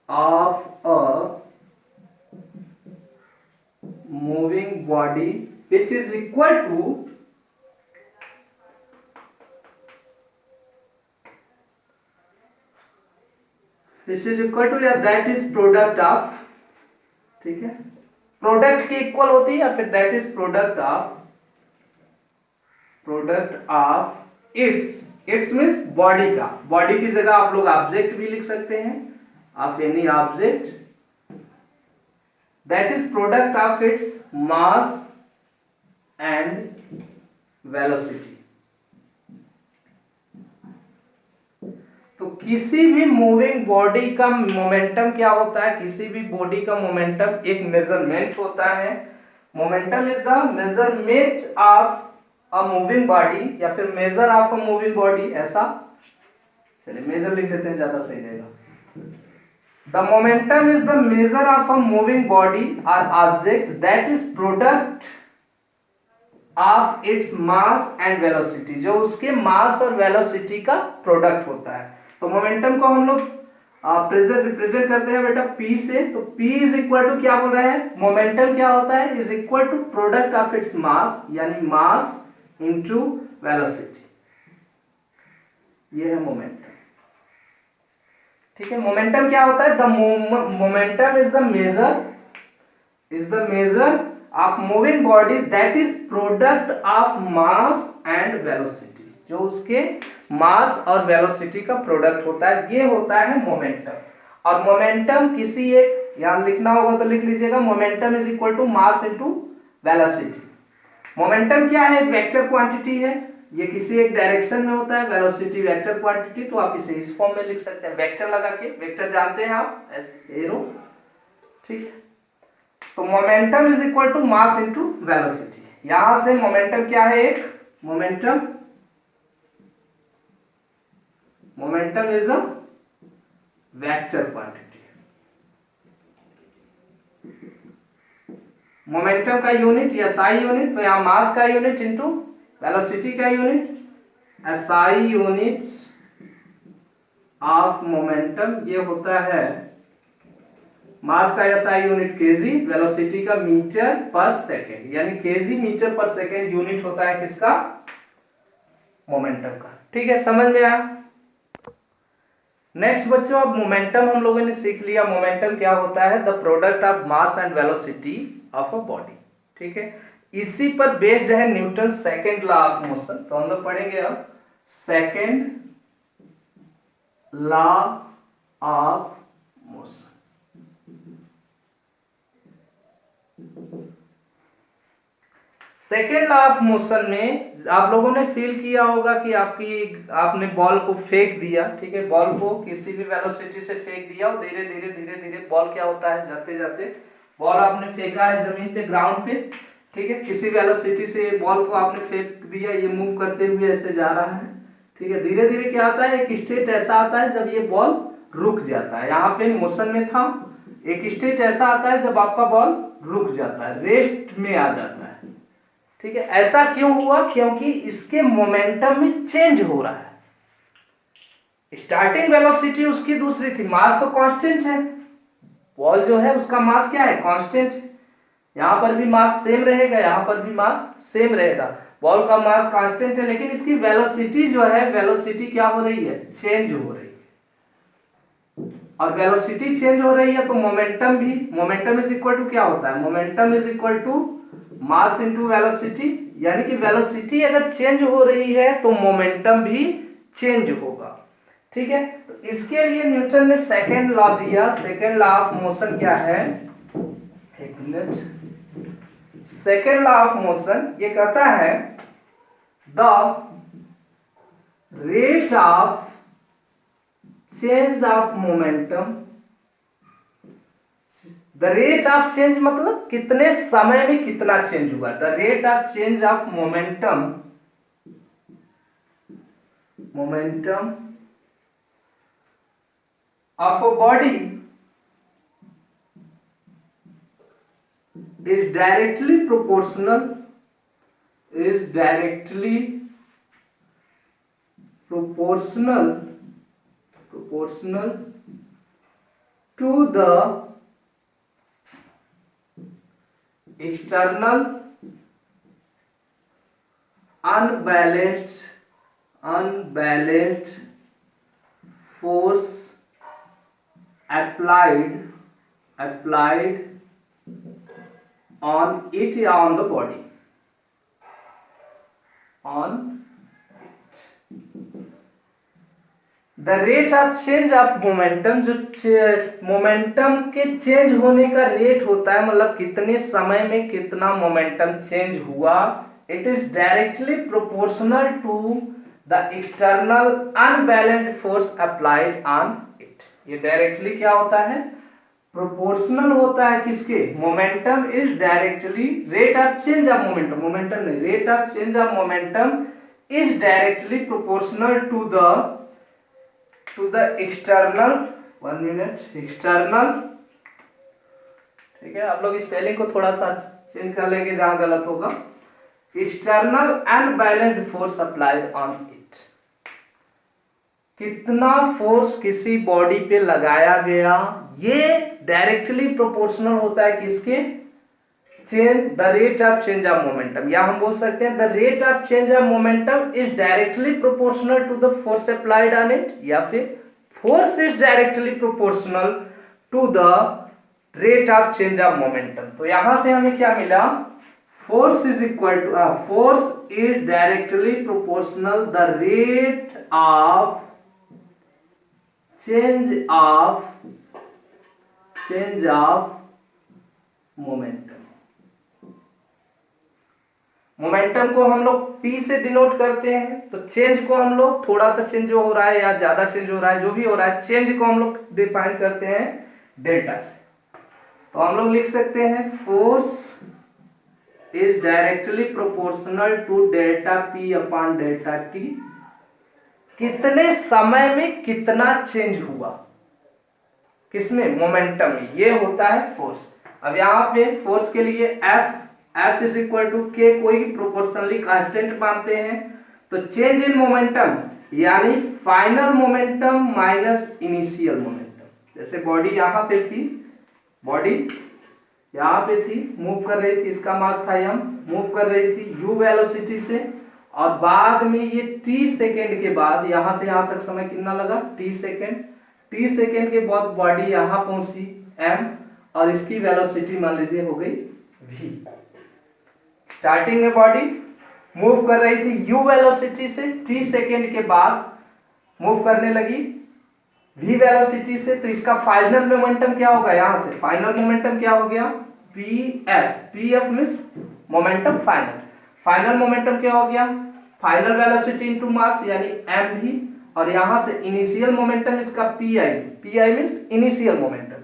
of a moving body which is equal to या that is product of, ठीक है, product के equal होती है या फिर that is product of its means body का। Body की जगह आप लोग ऑब्जेक्ट भी लिख सकते हैं, of any object, that is product of its mass and velocity। तो किसी भी मूविंग बॉडी का मोमेंटम क्या होता है? किसी भी बॉडी का मोमेंटम एक मेजरमेंट होता है। Momentum is the measurement of a moving body या फिर measure of a moving body, ऐसा चलिए मेजर लिख लेते हैं, ज्यादा सही रहेगा। The momentum is the measure of a moving body or object that is product of its mass and velocity, जो उसके मास और वेलोसिटी का प्रोडक्ट होता है। तो मोमेंटम को हम लोग रिप्रेजेंट करते हैं बेटा P से। तो P इज इक्वल टू क्या बोल रहे हैं? मोमेंटम क्या होता है? Is equal to product of its mass, यानी मास इनटू वेलोसिटी, ये है मोमेंटम, ठीक है। मोमेंटम क्या होता है? The momentum is the measure of moving body that is product of mass and velocity, जो उसके मास और वेलोसिटी का प्रोडक्ट होता है, ये होता है मोमेंटम। और मोमेंटम किसी एक, यहां लिखना होगा तो लिख लीजिएगा, momentum is equal to mass into velocity. Momentum क्या है? एक वेक्टर क्वांटिटी है, ये किसी एक डायरेक्शन में होता है, वेलोसिटी वेक्टर क्वांटिटी। तो आप इसे इस फॉर्म में लिख सकते हैं, वेक्टर लगा के। वेक्टर जानते हैं आप, एरो, ठीक है। तो momentum is equal to mass into velocity. यहां से मोमेंटम क्या है? एक momentum is a vector quantity. Momentum का यूनिट या SI यूनिट, तो यहां मास का यूनिट इनटू वेलोसिटी का unit, SI units of momentum, ये होता है मास का SI यूनिट kg, वेलोसिटी का मीटर पर सेकेंड, यानी kg मीटर पर सेकेंड यूनिट होता है किसका? मोमेंटम का, ठीक है। समझ में आया? नेक्स्ट बच्चों, अब मोमेंटम हम लोगों ने सीख लिया। मोमेंटम क्या होता है? The product of mass and velocity of a body, ठीक है। इसी पर बेस्ड है Newton second law of motion. तो हम लोग पढ़ेंगे अब second law of motion. Second law of motion में आप लोगों ने फील किया होगा कि आपने बॉल को फेंक दिया, ठीक है। बॉल को किसी भी वेलोसिटी से फेंक दिया और धीरे धीरे धीरे धीरे बॉल क्या होता है? जाते जाते बॉल आपने फेंका है जमीन पे, ग्राउंड पे, ठीक है। किसी वेलोसिटी से बॉल को आपने फेंक दिया, ये मूव करते हुए ऐसे जा रहा है, ठीक है। धीरे धीरे क्या आता है? एक स्टेट ऐसा आता है जब ये बॉल रुक जाता है। यहाँ पे मोशन में था, एक स्टेट ऐसा आता है जब आपका बॉल रुक जाता है, रेस्ट में आ जाता है। ठीक है, ऐसा क्यों हुआ? क्योंकि इसके मोमेंटम में चेंज हो रहा है। स्टार्टिंग वेलोसिटी उसकी दूसरी थी, मास तो कांस्टेंट है, बॉल जो है उसका मास क्या है? कांस्टेंट। यहां पर भी मास सेम रहेगा, यहां पर भी मास सेम रहेगा, बॉल का मास कांस्टेंट है, लेकिन इसकी वेलोसिटी जो है, वेलोसिटी क्या हो रही है? चेंज हो रही है। और वेलोसिटी चेंज हो रही है तो मोमेंटम भी, मोमेंटम इज इक्वल टू क्या होता है? Momentum is equal to mass into velocity, यानी कि वेलोसिटी अगर चेंज हो रही है तो मोमेंटम भी चेंज होगा। ठीक है, तो इसके लिए न्यूटन ने सेकेंड लॉ दिया। सेकेंड लॉ ऑफ मोशन क्या है? एक minute. Second law of motion ये कहता है the rate of change of momentum, the rate of change मतलब कितने समय में कितना चेंज हुआ, the rate of change of momentum, momentum of a body is directly proportional to the external unbalanced force applied on it या on the body, on the rate of change of momentum, जो momentum के change होने का rate होता है, मतलब कितने समय में कितना मोमेंटम चेंज हुआ, it is directly proportional to the external unbalanced force applied on it. ये डायरेक्टली क्या होता है? प्रोपोर्शनल होता है किसके? Momentum is directly, rate of change of momentum, momentum नहीं, rate of change of momentum is directly proportional to the external, 1 minute, external, ठीक है, आप लोग स्पेलिंग को थोड़ा सा चेंज कर लेंगे जहां गलत होगा, external unbalanced force applied on it. कितना फोर्स किसी बॉडी पे लगाया गया, ये डायरेक्टली प्रोपोर्शनल होता है किसके? Change, the rate of change of momentum, या हम बोल सकते हैं the rate of change of momentum is directly proportional to the force applied on it, या फिर force is directly proportional to the rate of change of momentum. तो यहां से हमें क्या मिला? Force is equal to, force is directly proportional the rate of change of momentum. Momentum को हम लोग P से डिनोट करते हैं, तो चेंज को हम लोग, थोड़ा सा चेंज हो रहा है या ज्यादा चेंज हो रहा है, जो भी हो रहा है, चेंज को हम लोग डिफाइन करते हैं डेल्टा से। तो हम लोग लिख सकते हैं force is directly proportional to delta P upon delta T, कितने समय में कितना चेंज हुआ, किसमें? मोमेंटम में। ये होता है फोर्स। अब यहाँ पे फोर्स के लिए F is equal to K कोई प्रोपोर्शनली कांस्टेंट मानते हैं, तो चेंज इन मोमेंटम यानी final momentum minus initial momentum. जैसे बॉडी यहाँ पे थी, बॉडी यहाँ पे थी, मूव कर रही थी, इसका मास था m, मूव कर रही थी u वेलोसिटी से, और बाद में ये t सेकेंड के बाद, यहां से यहां तक समय कितना लगा? t सेकेंड के बाद बॉडी यहां पहुंची m, और इसकी वेलोसिटी मान लीजिए हो गई v। स्टार्टिंग में बॉडी मूव कर रही थी u वेलोसिटी से, t सेकेंड के बाद मूव करने लगी v वेलोसिटी से, तो इसका फाइनल मोमेंटम क्या होगा? यहां से फाइनल मोमेंटम क्या हो गया? pf means momentum final. Final momentum क्या हो गया? फाइनल वेलोसिटी इनटू मास यानी mv, और यहां से इनिशियल मोमेंटम इसका pi means initial momentum,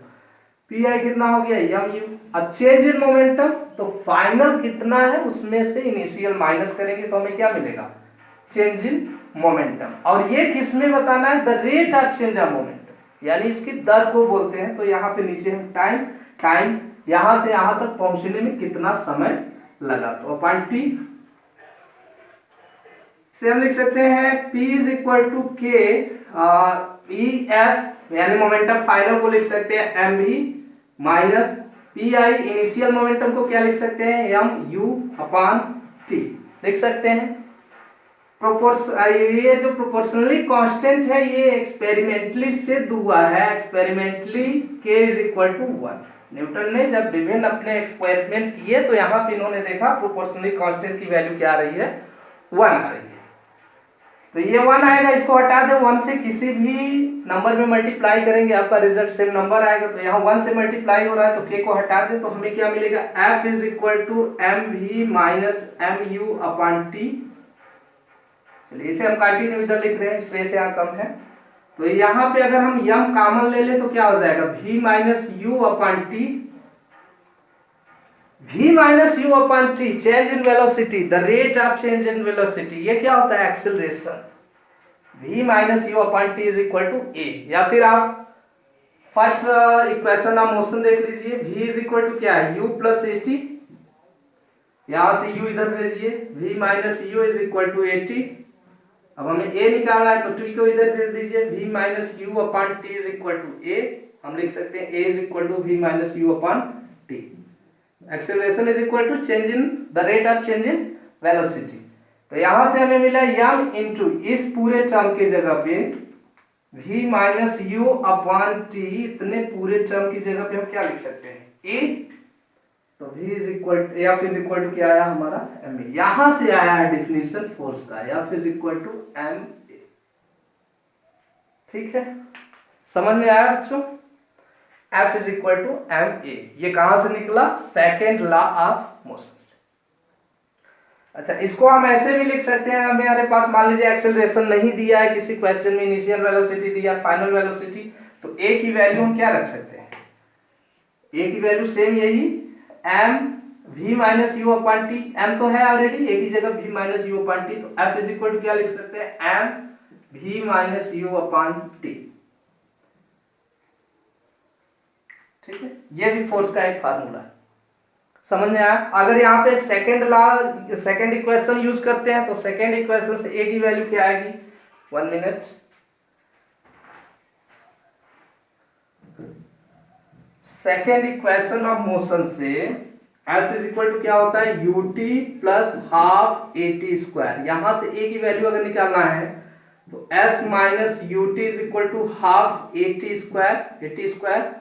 pi कितना हो गया? mu। अब चेंज इन मोमेंटम, तो फाइनल कितना है उसमें से इनिशियल माइनस करेंगे तो हमें क्या मिलेगा? Change in momentum. और ये किस में बताना है? The rate of change of momentum. यानी इसकी दर को बोलते हैं। तो यहाँ पे नीचे हम टाइम यहाँ से यहाँ तक पहुंचने में कितना समय लगा, तो अपॉन टी से हम लिख सकते हैं P is equal to K E F, यानी मोमेंटम फाइनल को लिख सकते हैं M V minus P I, initial momentum को क्या लिख सकते हैं एम यू अपॉन टी लिख सकते हैं। ये जो प्रोपोर्शनली कांस्टेंट है ये एक्सपेरिमेंटली सिद्ध हुआ है, experimentally k is equal to 1। Newton ने जब विभिन्न अपने एक्सपेरिमेंट किए तो यहाँ पे इन्होंने देखा प्रोपोर्शनली कांस्टेंट की वैल्यू क्या आ रही है, 1 आ रही है। तो ये 1 आएगा, इसको हटा दे, 1 से किसी भी नंबर में मल्टीप्लाई करेंगे आपका रिजल्ट सेम नंबर आएगा। तो यहाँ 1 से मल्टीप्लाई हो रहा है तो k को हटा दे, तो हमें क्या मिलेगा f is equal to M V minus M U upon T. चलिए इसे हम कंटिन्यू इधर लिख रहे हैं, स्पेस यहाँ कम है। तो यहाँ पे अगर हम यम कॉमन ले ले तो क्या हो जाएगा v minus U upon T, v minus U upon T change in velocity, the rate of change in velocity, ये क्या होता है acceleration. v minus U upon T is equal to a, या फिर आप फर्स्ट इक्वेशन ऑफ मोशन देख लीजिए, v is equal to क्या है u प्लस ए टी, यहां से u इधर भेजिए, v minus U is equal to A T. अब हमें a निकालना है तो t को इधर भेज दीजिए, v minus U upon T is equal to a, हम लिख सकते हैं a is equal to v minus U upon T. Acceleration is equal to change in the rate of change in velocity. तो यहां से हमें मिला यम इनटू इस पूरे टर्म की जगह पे v minus U upon T, इतने पूरे टर्म की जगह पे हम क्या लिख सकते हैं a, तो v is equal F is equal to क्या आया हमारा एम ए, यहां से आया है डिफिनीशन फोर्स का, F is equal to M A. ठीक है, समझ में आया बच्चों, F is equal to M A, ये कहां से निकला सेकेंड लॉ ऑफ मोशन से। अच्छा, इसको हम ऐसे भी लिख सकते हैं, हमारे पास मान लीजिए एक्सेलरेशन नहीं दिया है किसी क्वेश्चन में, इनिशियल वेलोसिटी दिया, फाइनल वेलोसिटी, तो a की वैल्यू हम क्या रख सकते हैं, a की वैल्यू सेम यही m v minus U upon T, m तो है ऑलरेडी, a की जगह v minus U upon T, तो F इज इक्वल टू क्या लिख सकते हैं m v minus U upon T. ठीक है, ये भी फोर्स का एक फार्मूला है, समझ में आया। अगर यहाँ पे second law second equation use करते हैं तो सेकंड इक्वेशन से a की वैल्यू क्या आएगी, 1 minute, second equation of motion से s इज इक्वल टू क्या होता है ut plus half at square, यहां से a की वैल्यू अगर निकालना है तो s minus ut is equal to half at square,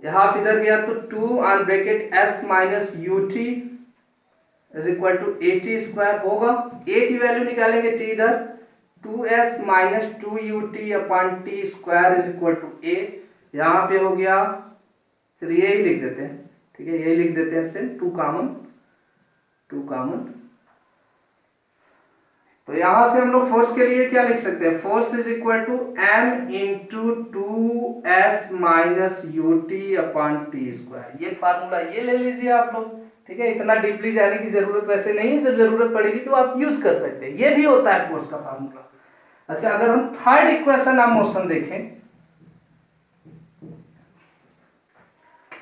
half इधर गया तो 2 on bracket s minus ut is equal to at square होगा, a की वैल्यू निकालेंगे t इधर 2s minus 2ut upon t square is equal to a, यहाँ पे हो गया, चलिए यही लिख देते हैं, ठीक है यही लिख देते हैं सिर्फ 2 कॉमन, तो यहां से हम लोग फोर्स के लिए क्या लिख सकते हैं, force is equal to m into 2s minus ut upon T square, ये फार्मूला ये ले लीजिए आप लोग। ठीक है, इतना डीपली जाने की जरूरत वैसे नहीं है, जब जरूरत पड़ेगी तो आप यूज कर सकते हैं, ये भी होता है फोर्स का फार्मूला। अच्छा, अगर हम थर्ड इक्वेशन ऑफ मोशन देखें,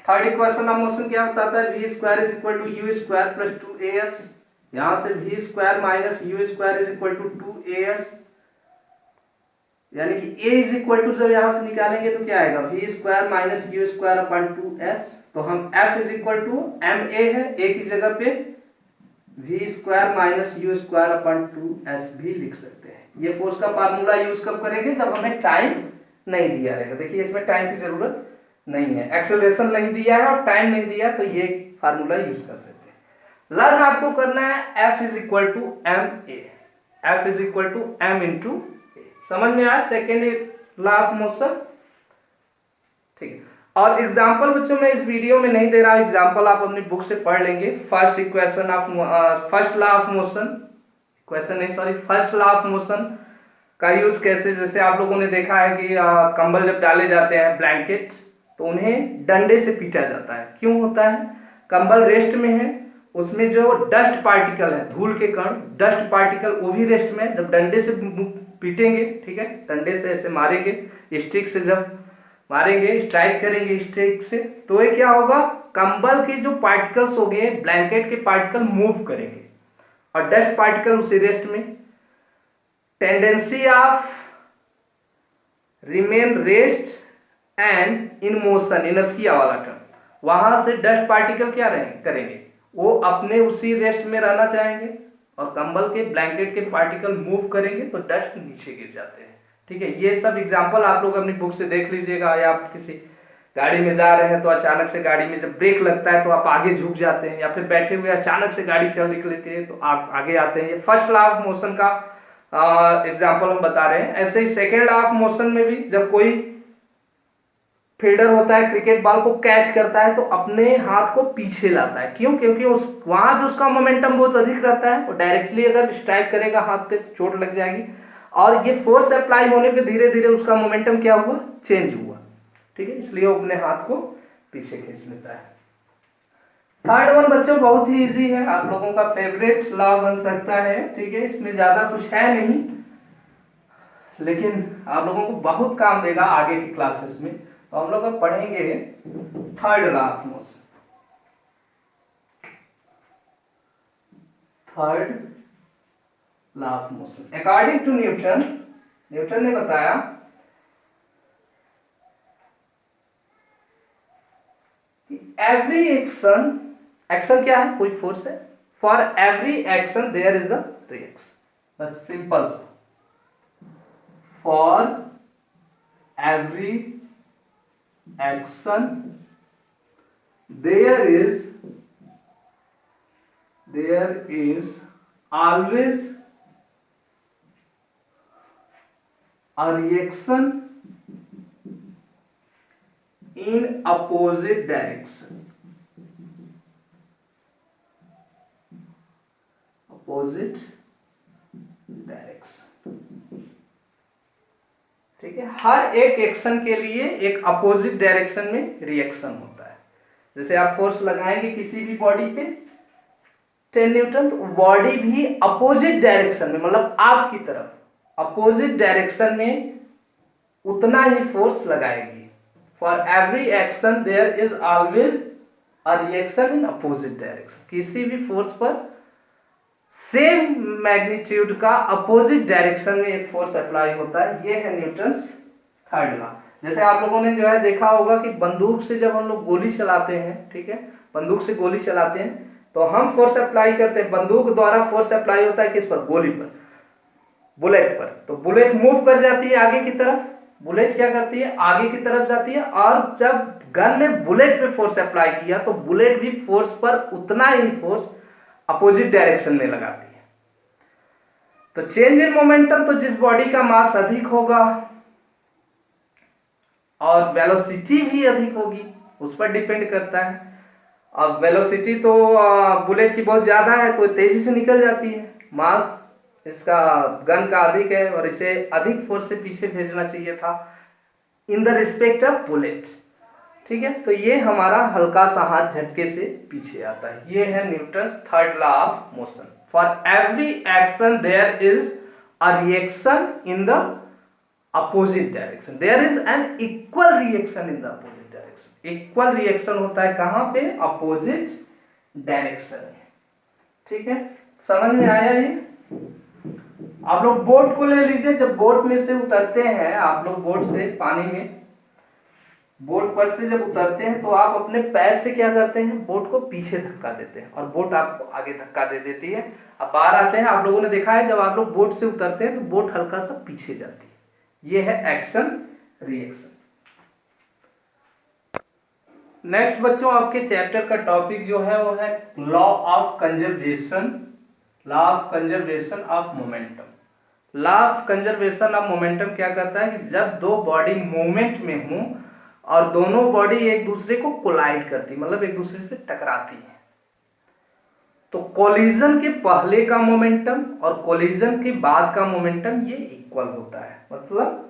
थर्ड इक्वेशन ऑफ मोशन क्या बताता है, v square is equal to U square plus 2as, यहां से v square minus U square is equal to 2as, यानी कि a इज इक्वल टू जब यहां से निकालेंगे तो क्या आएगा v square minus U square upon 2s, तो हम f is equal to ma है, a की जगह पे v square minus U square upon 2s भी लिख सकते हैं। ये फोर्स का फार्मूला यूज कब करेंगे, जब हमें टाइम नहीं दिया रहेगा। देखिए इसमें टाइम की जरूरत नहीं है, एक्सेलरेशन नहीं दिया है और टाइम नहीं दिया, तो ये फार्मूला यूज कर सकते हैं। लर्न आपको करना है F is equal to M a, F is equal to m into a, समझ में आया सेकेंड लॉ ऑफ मोशन। ठीक है, और एग्जाम्पल बच्चों मैं इस वीडियो में नहीं दे रहा, एग्जाम्पल आप अपनी बुक से पढ़ लेंगे। First equation of first law of motion, equation नहीं sorry first law of motion का यूज कैसे, जैसे आप लोगों ने देखा है कि कंबल जब डाले जाते हैं ब्लैंकेट तो उन्हें डंडे से पीटा जाता है, क्यों होता है, कंबल रेस्ट में है, उसमें जो डस्ट पार्टिकल है, धूल के कण, डस्ट पार्टिकल वो भी रेस्ट में है, जब डंडे से पीटेंगे, ठीक है, डंडे से ऐसे मारेंगे, स्टिक से जब मारेंगे, स्ट्राइक करेंगे स्टिक से, तो ये क्या होगा, कंबल के जो पार्टिकल्स हो गए, ब्लैंकेट के पार्टिकल मूव करेंगे और डस्ट पार्टिकल उसी रेस्ट में, tendency of remain rest and in motion, inertia वाला टर्म, वहां से डस्ट पार्टिकल क्या करेंगे, वो अपने उसी रेस्ट में रहना चाहेंगे और कंबल के ब्लैंकेट के पार्टिकल मूव करेंगे तो डस्ट नीचे गिर जाते हैं, ठीक है। ये सब एग्जांपल आप लोग अपनी बुक से देख लीजिएगा, या आप किसी गाड़ी में जा रहे हैं तो अचानक से गाड़ी में जब ब्रेक लगता है तो आप आगे झुक जाते हैं, या फिर बैठे हुए अचानक से गाड़ी चल निकलती है तो आप आगे आते हैं। ये फर्स्ट लॉ ऑफ मोशन का एग्जाम्पल हम बता रहे हैं। ऐसे ही सेकेंड लॉ ऑफ मोशन में भी जब कोई फील्डर होता है क्रिकेट बॉल को कैच करता है तो अपने हाथ को पीछे लाता है, क्यों, क्योंकि वहां भी उसका मोमेंटम बहुत अधिक रहता है, और डायरेक्टली अगर स्ट्राइक करेगा हाथ पे तो चोट लग जाएगी, और ये फोर्स अप्लाई होने पे धीरे धीरे उसका मोमेंटम क्या हुआ, चेंज हुआ, ठीक है, इसलिए वो अपने हाथ को पीछे खींच लेता है। थर्ड वन बच्चों बहुत ही इजी है, आप लोगों का फेवरेट लॉ बन सकता है, ठीक है, इसमें ज्यादा कुछ है नहीं, लेकिन आप लोगों को बहुत काम देगा आगे की क्लासेस में। तो हम लोग अब पढ़ेंगे third law of motion. Third law of motion according to Newton, Newton ने बताया कि एवरी एक्शन, एक्शन क्या है, कोई फोर्स है, for every action there is a reaction, बस सिंपल सा, for every action there is always a reaction in opposite direction, opposite direction, ठीक है। हर एक एक्शन के लिए एक अपोजिट डायरेक्शन में रिएक्शन होता है। जैसे आप फोर्स लगाएंगे किसी भी बॉडी पे 10 न्यूटन, तो बॉडी भी अपोजिट डायरेक्शन में, मतलब आपकी तरफ अपोजिट डायरेक्शन में उतना ही फोर्स लगाएगी। For every action there is always a reaction in opposite direction, किसी भी फोर्स पर सेम मैग्नीट्यूड का अपोजिट डायरेक्शन में एक फोर्स अप्लाई होता है। ये है न्यूटन्स थर्ड लॉ। जैसे आप लोगों ने जो है देखा होगा कि बंदूक से जब हम लोग गोली चलाते हैं, ठीक है, बंदूक से गोली चलाते हैं तो हम फोर्स अप्लाई करते हैं, बंदूक द्वारा फोर्स अप्लाई होता है किस पर, गोली पर, बुलेट पर। तो बुलेट मूव कर जाती है आगे की तरफ, बुलेट क्या करती है, आगे की तरफ जाती है, और जब गन ने बुलेट पे फोर्स अप्लाई किया तो बुलेट भी फोर्स पर उतना ही फोर्स अपोजिट डायरेक्शन में लगाती है। तो चेंज इन मोमेंटम, तो जिस बॉडी का मास अधिक होगा और वेलोसिटी भी अधिक होगी उस पर डिपेंड करता है। अब वेलोसिटी तो बुलेट की बहुत ज्यादा है तो तेजी से निकल जाती है, मास इसका गन का अधिक है और इसे अधिक फोर्स से पीछे भेजना चाहिए था in the respect of bullet, ठीक है। तो ये हमारा हल्का सा हाथ झटके से पीछे आता है। ये है Newton's third law of motion. For every action there is a reaction in the opposite direction, there is an equal reaction in the opposite direction. Equal reaction होता है कहां पे, अपोजिट डायरेक्शन में, ठीक है। समझ में आया ये? आप लोग बोट को ले लीजिए, जब बोट में से उतरते हैं आप लोग, बोट से पानी में, बोट पर से जब उतरते हैं तो आप अपने पैर से क्या करते हैं, बोट को पीछे धक्का देते हैं और बोट आपको आगे धक्का दे देती है। अब बाहर आते हैं, आप लोगों ने देखा है जब आप लोग बोट से उतरते हैं तो बोट हल्का सा पीछे जाती है। ये है एक्शन रिएक्शन। नेक्स्ट बच्चों आपके चैप्टर का टॉपिक जो है वो है law of conservation, law of conservation of momentum. Law of conservation of momentum क्या कहता है कि जब दो बॉडी मूवमेंट में हो और दोनों बॉडी एक दूसरे को कोलाइड करती, मतलब एक दूसरे से टकराती है, तो कोलिजन के पहले का मोमेंटम और कोलिजन के बाद का मोमेंटम ये इक्वल होता है। मतलब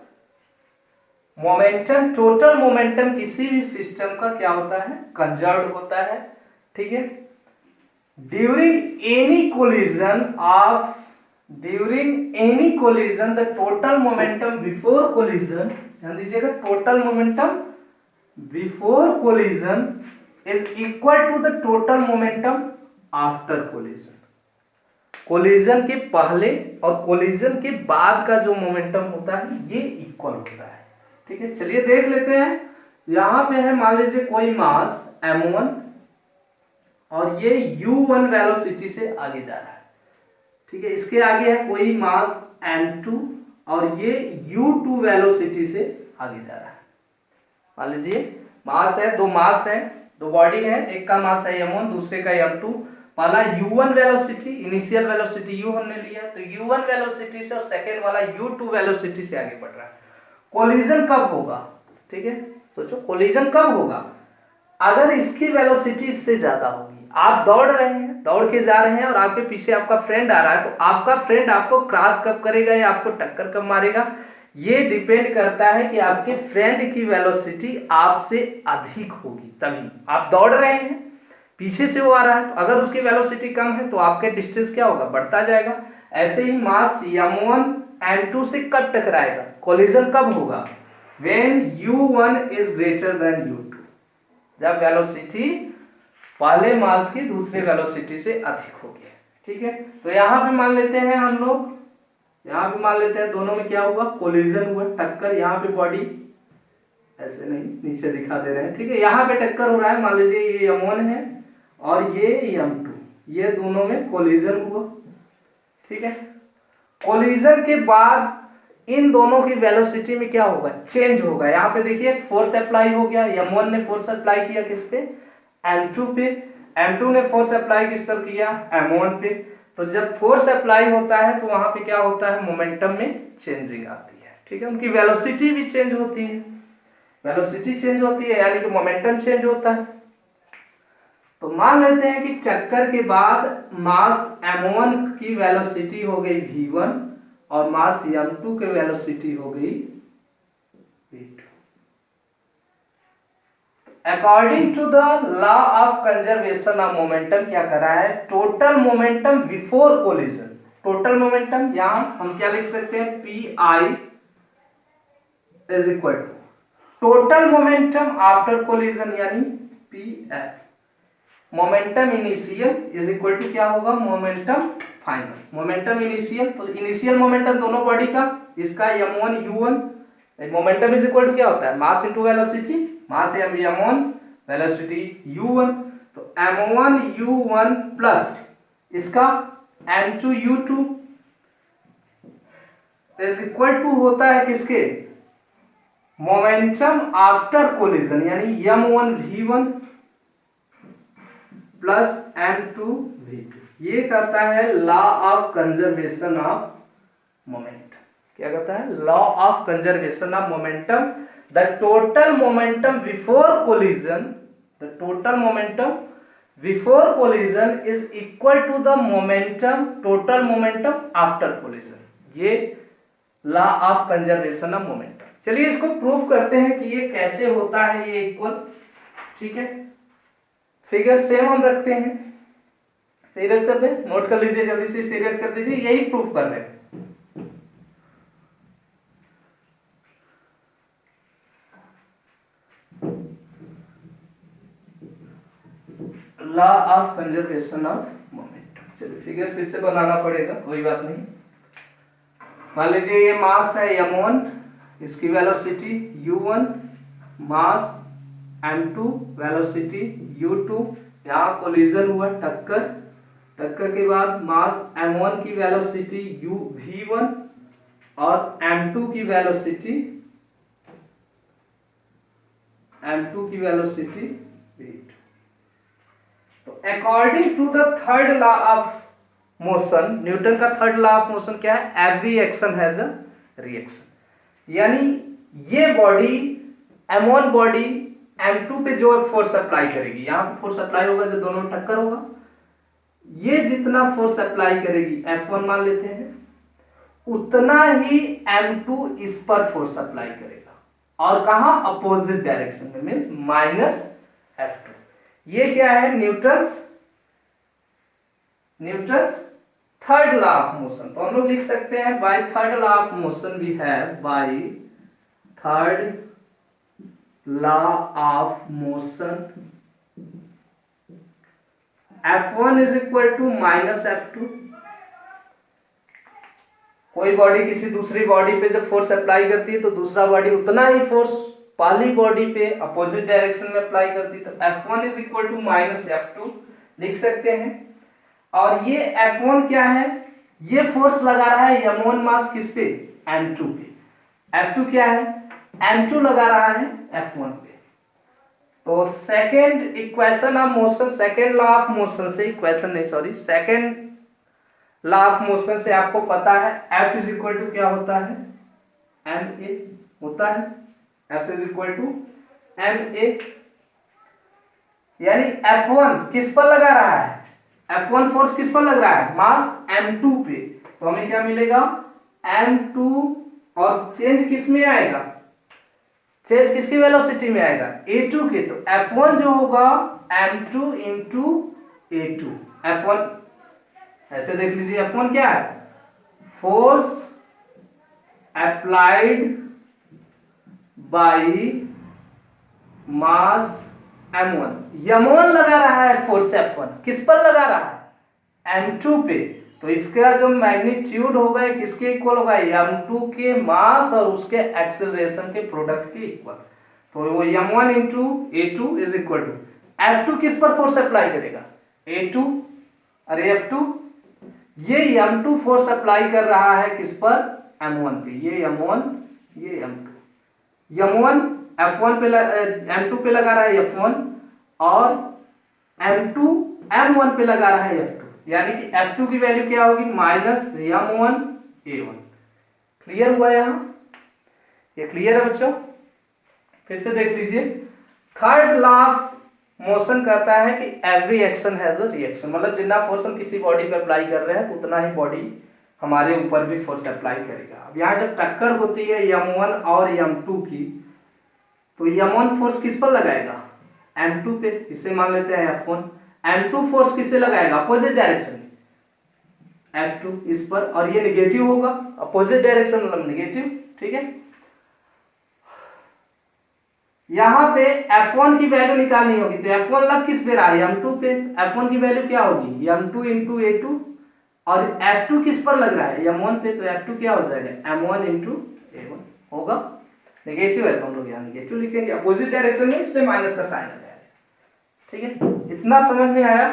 मोमेंटम, टोटल मोमेंटम किसी भी सिस्टम का क्या होता है, कंजर्व्ड होता है, ठीक है। During any collision of during any collision the total momentum before collision, ध्यान दीजिएगा, total momentum before collision is equal to the total momentum after collision. Collision के पहले और कोलिजन के बाद का जो मोमेंटम होता है ये इक्वल होता है। ठीक है, चलिए देख लेते हैं। यहां पे है, मान लीजिए कोई मास m1 और ये u1 वेलोसिटी से आगे जा रहा है। ठीक है, इसके आगे है कोई मास m2 और ये u2 वेलोसिटी से आगे जा रहा है। मान लीजिए मास है, दो मास है, दो बॉडी है, एक का मास है m1, दूसरे का m2। पहला u1 velocity, initial velocity u हमने लिया, तो u1 वेलोसिटी से और सेकेंड वाला u2 वेलोसिटी से आगे बढ़ रहा है। कोलिजन कब होगा? ठीक है, सोचो कोलिजन कब होगा? अगर इसकी वेलोसिटी इससे ज्यादा होगी। आप दौड़ रहे हैं, दौड़ के जा रहे हैं और आपके पीछे आपका फ्रेंड आ रहा है, तो आपका फ्रेंड आपको क्रॉस कब करेगा या आपको टक्कर कब मारेगा, ये डिपेंड करता है कि आपके फ्रेंड की वेलोसिटी आपसे अधिक होगी। तभी आप दौड़ रहे हैं, पीछे से वो आ रहा है, तो अगर उसकी वेलोसिटी कम है तो आपके डिस्टेंस क्या होगा? बढ़ता जाएगा। ऐसे ही मास m1 m2 से कब टकराएगा? कोलिजन कब होगा? when u1 is greater than u2, जब वेलोसिटी पहले मास की दूसरे वेलोसिटी से अधिक होगी। ठीक है, तो यहां पे मान लेते हैं हम लोग, यहां पे मान लेते हैं दोनों में क्या हुआ? कोलिजन हुआ, टक्कर। यहाँ पे बॉडी ऐसे नहीं, नीचे दिखा दे रहे हैं। ठीक है, यहाँ पे टक्कर हो रहा है, मान लीजिए ये m1 है और ये m2, ये दोनों में कोलिजन हुआ। ठीक है, कोलिजन के बाद इन दोनों की वेलोसिटी में क्या होगा? चेंज होगा। यहाँ पे देखिए फोर्स अप्लाई हो गया, m1 ने फोर्स अप्लाई किया किस पे? m2 पे। m2 ने फोर्स अप्लाई किस पर किया? m1 पे। तो जब फोर्स अप्लाई होता है तो वहां पे क्या होता है? मोमेंटम में चेंजिंग आती है। ठीक है, उनकी वेलोसिटी भी चेंज होती है, वेलोसिटी चेंज होती है यानी कि मोमेंटम चेंज होता है। तो मान लेते हैं कि टक्कर के बाद मास m1 की वेलोसिटी हो गई v1 और मास m2 की वेलोसिटी हो गई v2। According to the law of conservation of momentum क्या कर रहा है? Total momentum before collision, total momentum यहां हम क्या लिख सकते हैं? pi is equal to total momentum after collision यानी pf। Momentum initial is equal to क्या होगा? Momentum final. मोमेंटम इनिशियल, तो इनिशियल मोमेंटम दोनों बॉडी का, इसका m1 u1, momentum is equal to क्या होता है? मास इनटू वेलोसिटी, मास है m1 वेलोसिटी u1, तो m1 u1 प्लस इसका m2 u2 is equal to होता है किसके? मोमेंटम आफ्टर कोलिजन यानी m1 v1 plus m2 v2। ये कहता है law of conservation of momentum. क्या कहता है? Law of conservation of momentum. The total momentum before collision, the total momentum before collision is equal to the momentum, total momentum after collision. ये law of conservation of momentum. चलिए इसको prove करते हैं कि ये कैसे होता है ये इक्वल। ठीक है, फिगर सेम हम रखते हैं, सीरियस कर दे, नोट कर लीजिए जल्दी से, सीरियस कर दीजिए, यही प्रूफ कर रहे हैं। Law of conservation of momentum. चलिए फिगर फिर से बनाना पड़ेगा, कोई बात नहीं। मान लीजिए ये मास है m1, इसकी वेलोसिटी u1, मास m2 वेलोसिटी u2, यहाँ कोलिजन हुआ, टक्कर, टक्कर के बाद मास m1 की वेलोसिटी v1 और m2 की वेलोसिटी v2। तो according to the third law of motion, Newton का थर्ड लॉ ऑफ मोशन क्या है? Every action has a reaction. यानी ये बॉडी m1 बॉडी m2 पे जो फोर्स अप्लाई करेगी, यहां पे फोर्स अप्लाई होगा जब दोनों में टक्कर होगा, ये जितना फोर्स अप्लाई करेगी F1 मान लेते हैं, उतना ही m2 इस पर फोर्स अप्लाई करेगा। और कहां? अपोजिट डायरेक्शन में, मींस माइनस F2। ये क्या है? Newton's third law of motion, तो हम लोग लिख सकते हैं by third law of motion we have, by third law of motion F1 is equal to minus F2। कोई बॉडी किसी दूसरी बॉडी पे जब फोर्स अप्लाई करती है तो दूसरा बॉडी उतना ही फोर्स पहली बॉडी पे अपोजिट डायरेक्शन में अप्लाई करती है, तो F1 is equal to minus F2 लिख सकते हैं। और ये F1 क्या है, ये फोर्स लगा रहा है m1 मास किस पे, m2 पे। F2 क्या है, m2 लगा रहा है F1 पे। तो second equation of motion, second law of motion से, इक्वेशन नहीं sorry, second law of motion से आपको पता है F इज इक्वल टू क्या होता है, ma होता है। F is equal to ma, यानी F1 किस पर लगा रहा है, F1 फोर्स किस पर लग रहा है, मास m2 पे। तो हमें क्या मिलेगा, m2, और चेंज किस में आएगा, चेंज किसकी वेलोसिटी में आएगा, a2 के। तो F1 जो होगा m2 इंटू a2। F1 ऐसे देख लीजिए, F1 क्या है, force applied by mass m1, m1 लगा रहा है फोर्स F1, किस पर लगा रहा है, m2 पे। तो इसका जो मैग्नीट्यूड होगा किसके इक्वल होगा, m2 के मास और उसके एक्सेलरेशन के प्रोडक्ट के इक्वल। तो वो m1 into a2 is equal to, F2 किस पर फोर्स अप्लाई करेगा, a2, और F2 ये m2 फोर्स अप्लाई कर रहा है किस पर, m1 पे। ये m1, ये m2, m1 F1 पे m2 पे लगा रहा है F1, और m2 m1 पे लगा रहा है F2, यानी कि F2 की वैल्यू क्या होगी, माइनस m1 a1। क्लियर हुआ यहाँ, ये क्लियर है बच्चों। फिर से देख लीजिए, थर्ड लॉ ऑफ मोशन कहता है कि every action has a reaction, मतलब जितना फोर्स हम किसी बॉडी पे अप्लाई कर रहे हैं तो उतना ही बॉडी हमारे ऊपर भी फोर्स अप्लाई करेगा। अब यहाँ जब टक्कर होती है m1 और m2 की, तो m1 फोर्स किस पर लगाएगा, m2 पे, इसे मान लेते हैं F1। m2 फोर्स किससे लगाएगा, अपोजिट डायरेक्शन में, F2 इस पर, और ये निगेटिव होगा, अपोजिट डायरेक्शन मतलब निगेटिव, ठीक है। यहां पे F1 की वैल्यू निकालनी होगी, तो F1 लग किस पे रहा है, m2 पे। F1 की वैल्यू क्या होगी, m2 इंटू a2, और F2 किस पर लग रहा है, m1 पे। तो F2 क्या हो जाएगा, m1 इंटू a1 होगा। नेगेटिव है तो हम लोग यहाँ नेगेटिव लिखेंगे, अपोजिट डायरेक्शन में, इसलिए माइनस का साइन आ जाएगा, ठीक है। इतना समझ में आया।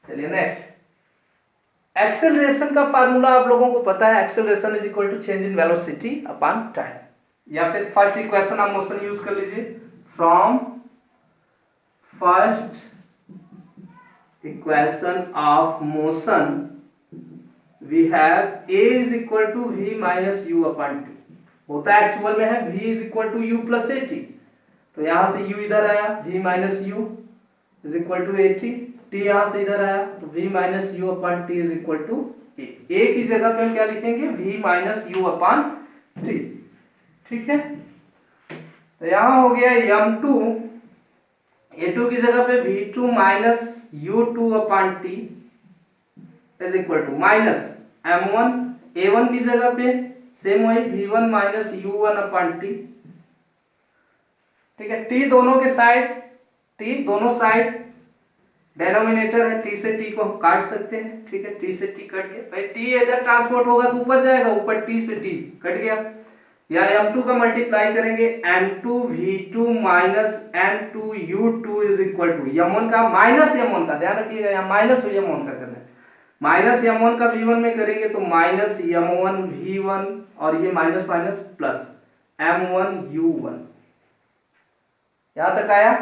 चलिए नेक्स्ट, एक्सेलरेशन का फार्मूला आप लोगों को पता है, acceleration is equal to change in velocity upon time, या फिर फर्स्ट इक्वेशन आप मोशन यूज कर लीजिए, from first equation of motion we have a is equal to v minus U upon T, होता है एक्चुअल में है v is equal to u plus a t। तो यहां से u इधर आया, v minus U is equal to a t, t यहां से इधर आया, तो v minus U upon T is equal to a। a की जगह पे हम क्या लिखेंगे, v minus U upon T, ठीक है। तो यहां हो गया m2, a2 की जगह पे v2 minus u2 upon T is equal to minus m1, a1 की जगह पे सेम वही v1 minus u1 upon T, ठीक है। t दोनों के साइड, t दोनों साइड डेनोमिनेटर है, t से t को काट सकते हैं, ठीक है। t से t कट गया भाई, t इधर ट्रांसपोर्ट होगा तो ऊपर जाएगा, ऊपर t से t कट गया। या m2 का मल्टीप्लाई करेंगे, m2 v2 minus m2 u2 is equal to m1 का माइनस m1 का, ध्यान रखिएगा यहाँ माइनस m1 का करना है, माइनस m1 का v1 में करेंगे तो माइनस m1 v1, और ये minus minus plus m1 u1। यहां तक आया।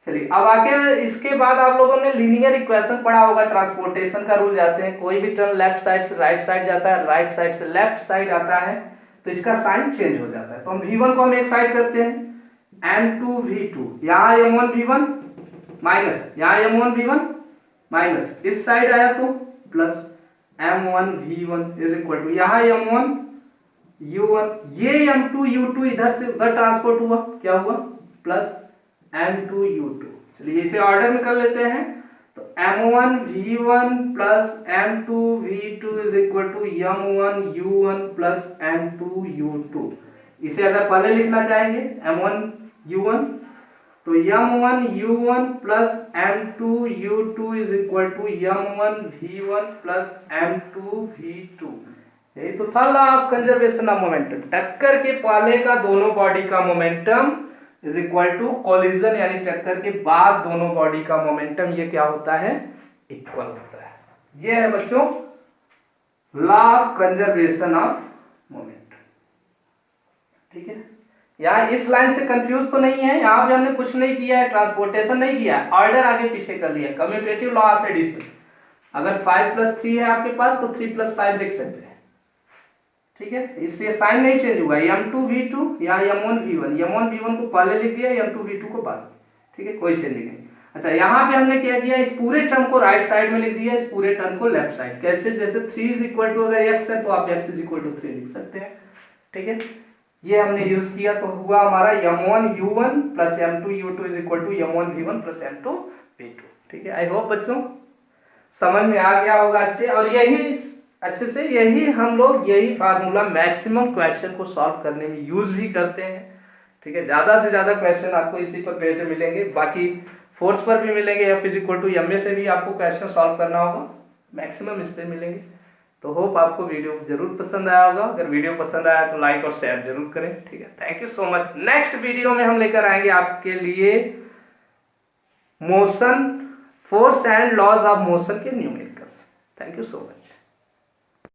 चलिए अब आके इसके बाद आप लोगों ने लीनियर इक्वेशन पढ़ा होगा, ट्रांसपोर्टेशन का रूल जाते हैं, कोई भी टर्न लेफ्ट साइड से राइट साइड जाता है, राइट साइड से लेफ्ट साइड आता है, तो इसका साइन चेंज हो जाता है। तो हम v1 को हम एक साइड करते हैं, m2 v2, यहाँ m1 v1 माइनस, यहाँ m1 v1 माइनस, इस साइड आया तो plus m1 v1 is equal to यहाँ m1 u1, ये m2 u2 इधर से उधर ट्रांसपोर्ट हुआ, क्या हुआ, प्लस m2 u2। चलिए इसे ऑर्डर में कर लेते हैं। तो m1 v1 plus m2 v2 is equal to m1 u1 plus m2 u2। इसे अगर पहले लिखना चाहेंगे m1 u1 तो m1 u1 plus m2 u2 is equal to m1 v1 plus m2 v2। यही तो था law of conservation of momentum, टक्कर के पहले का दोनों बॉडी का momentum is equal to collision, यानी टक्कर के बाद दोनों बॉडी का मोमेंटम ये क्या होता है, इक्वल होता है। ये है बच्चों law of conservation of momentum. ठीक है, यहाँ इस लाइन से कंफ्यूज तो नहीं है, यहाँ पे हमने कुछ नहीं किया है, ट्रांसपोर्टेशन नहीं किया है, ऑर्डर आगे पीछे कर लिया। कम्यूटेटिव लॉ ऑफ एडिशन, अगर 5 + 3 है आपके पास तो 3 + 5 लिख सकते हैं। ठीक है, इसलिए साइन नहीं चेंज हुआ, m2 v2 या m1 v1, m1 v1 को पहले लिख दिया, m2 v2 को बाद। ठीक है, कोई चेंज नहीं। अच्छा, यहाँ पे हमने क्या किया, इस पूरे टर्म को राइट साइड में लिख दिया, इस पूरे टर्म को लेफ्ट साइड। कैसे, जैसे 3 इज इक्वल टू अगर x है तो आप x इज इक्वल टू 3 लिख सकते हैं। ठीक है, ये हमने यूज किया तो हुआ हमारा m1 u1 plus m2 u2 is equal to m1 v1 plus m2 v2। ठीक है, आई होप बच्चों समझ में आ गया होगा अच्छे। और यही अच्छे से हम लोग यही फार्मूला मैक्सिमम क्वेश्चन को सॉल्व करने में यूज भी करते हैं। ठीक है, ज्यादा से ज्यादा क्वेश्चन आपको इसी पर बेस्ड मिलेंगे, बाकी फोर्स पर भी मिलेंगे, f is equal to ma से भी आपको क्वेश्चन सॉल्व करना होगा, मैक्सिमम इस पे मिलेंगे। तो होप आपको वीडियो जरूर पसंद आया होगा। अगर वीडियो पसंद आया तो लाइक और शेयर जरूर करें। ठीक है, thank you so much. Next video में हम लेकर आएंगे आपके लिए motion, force and laws of motion के numericals. Thank you so much.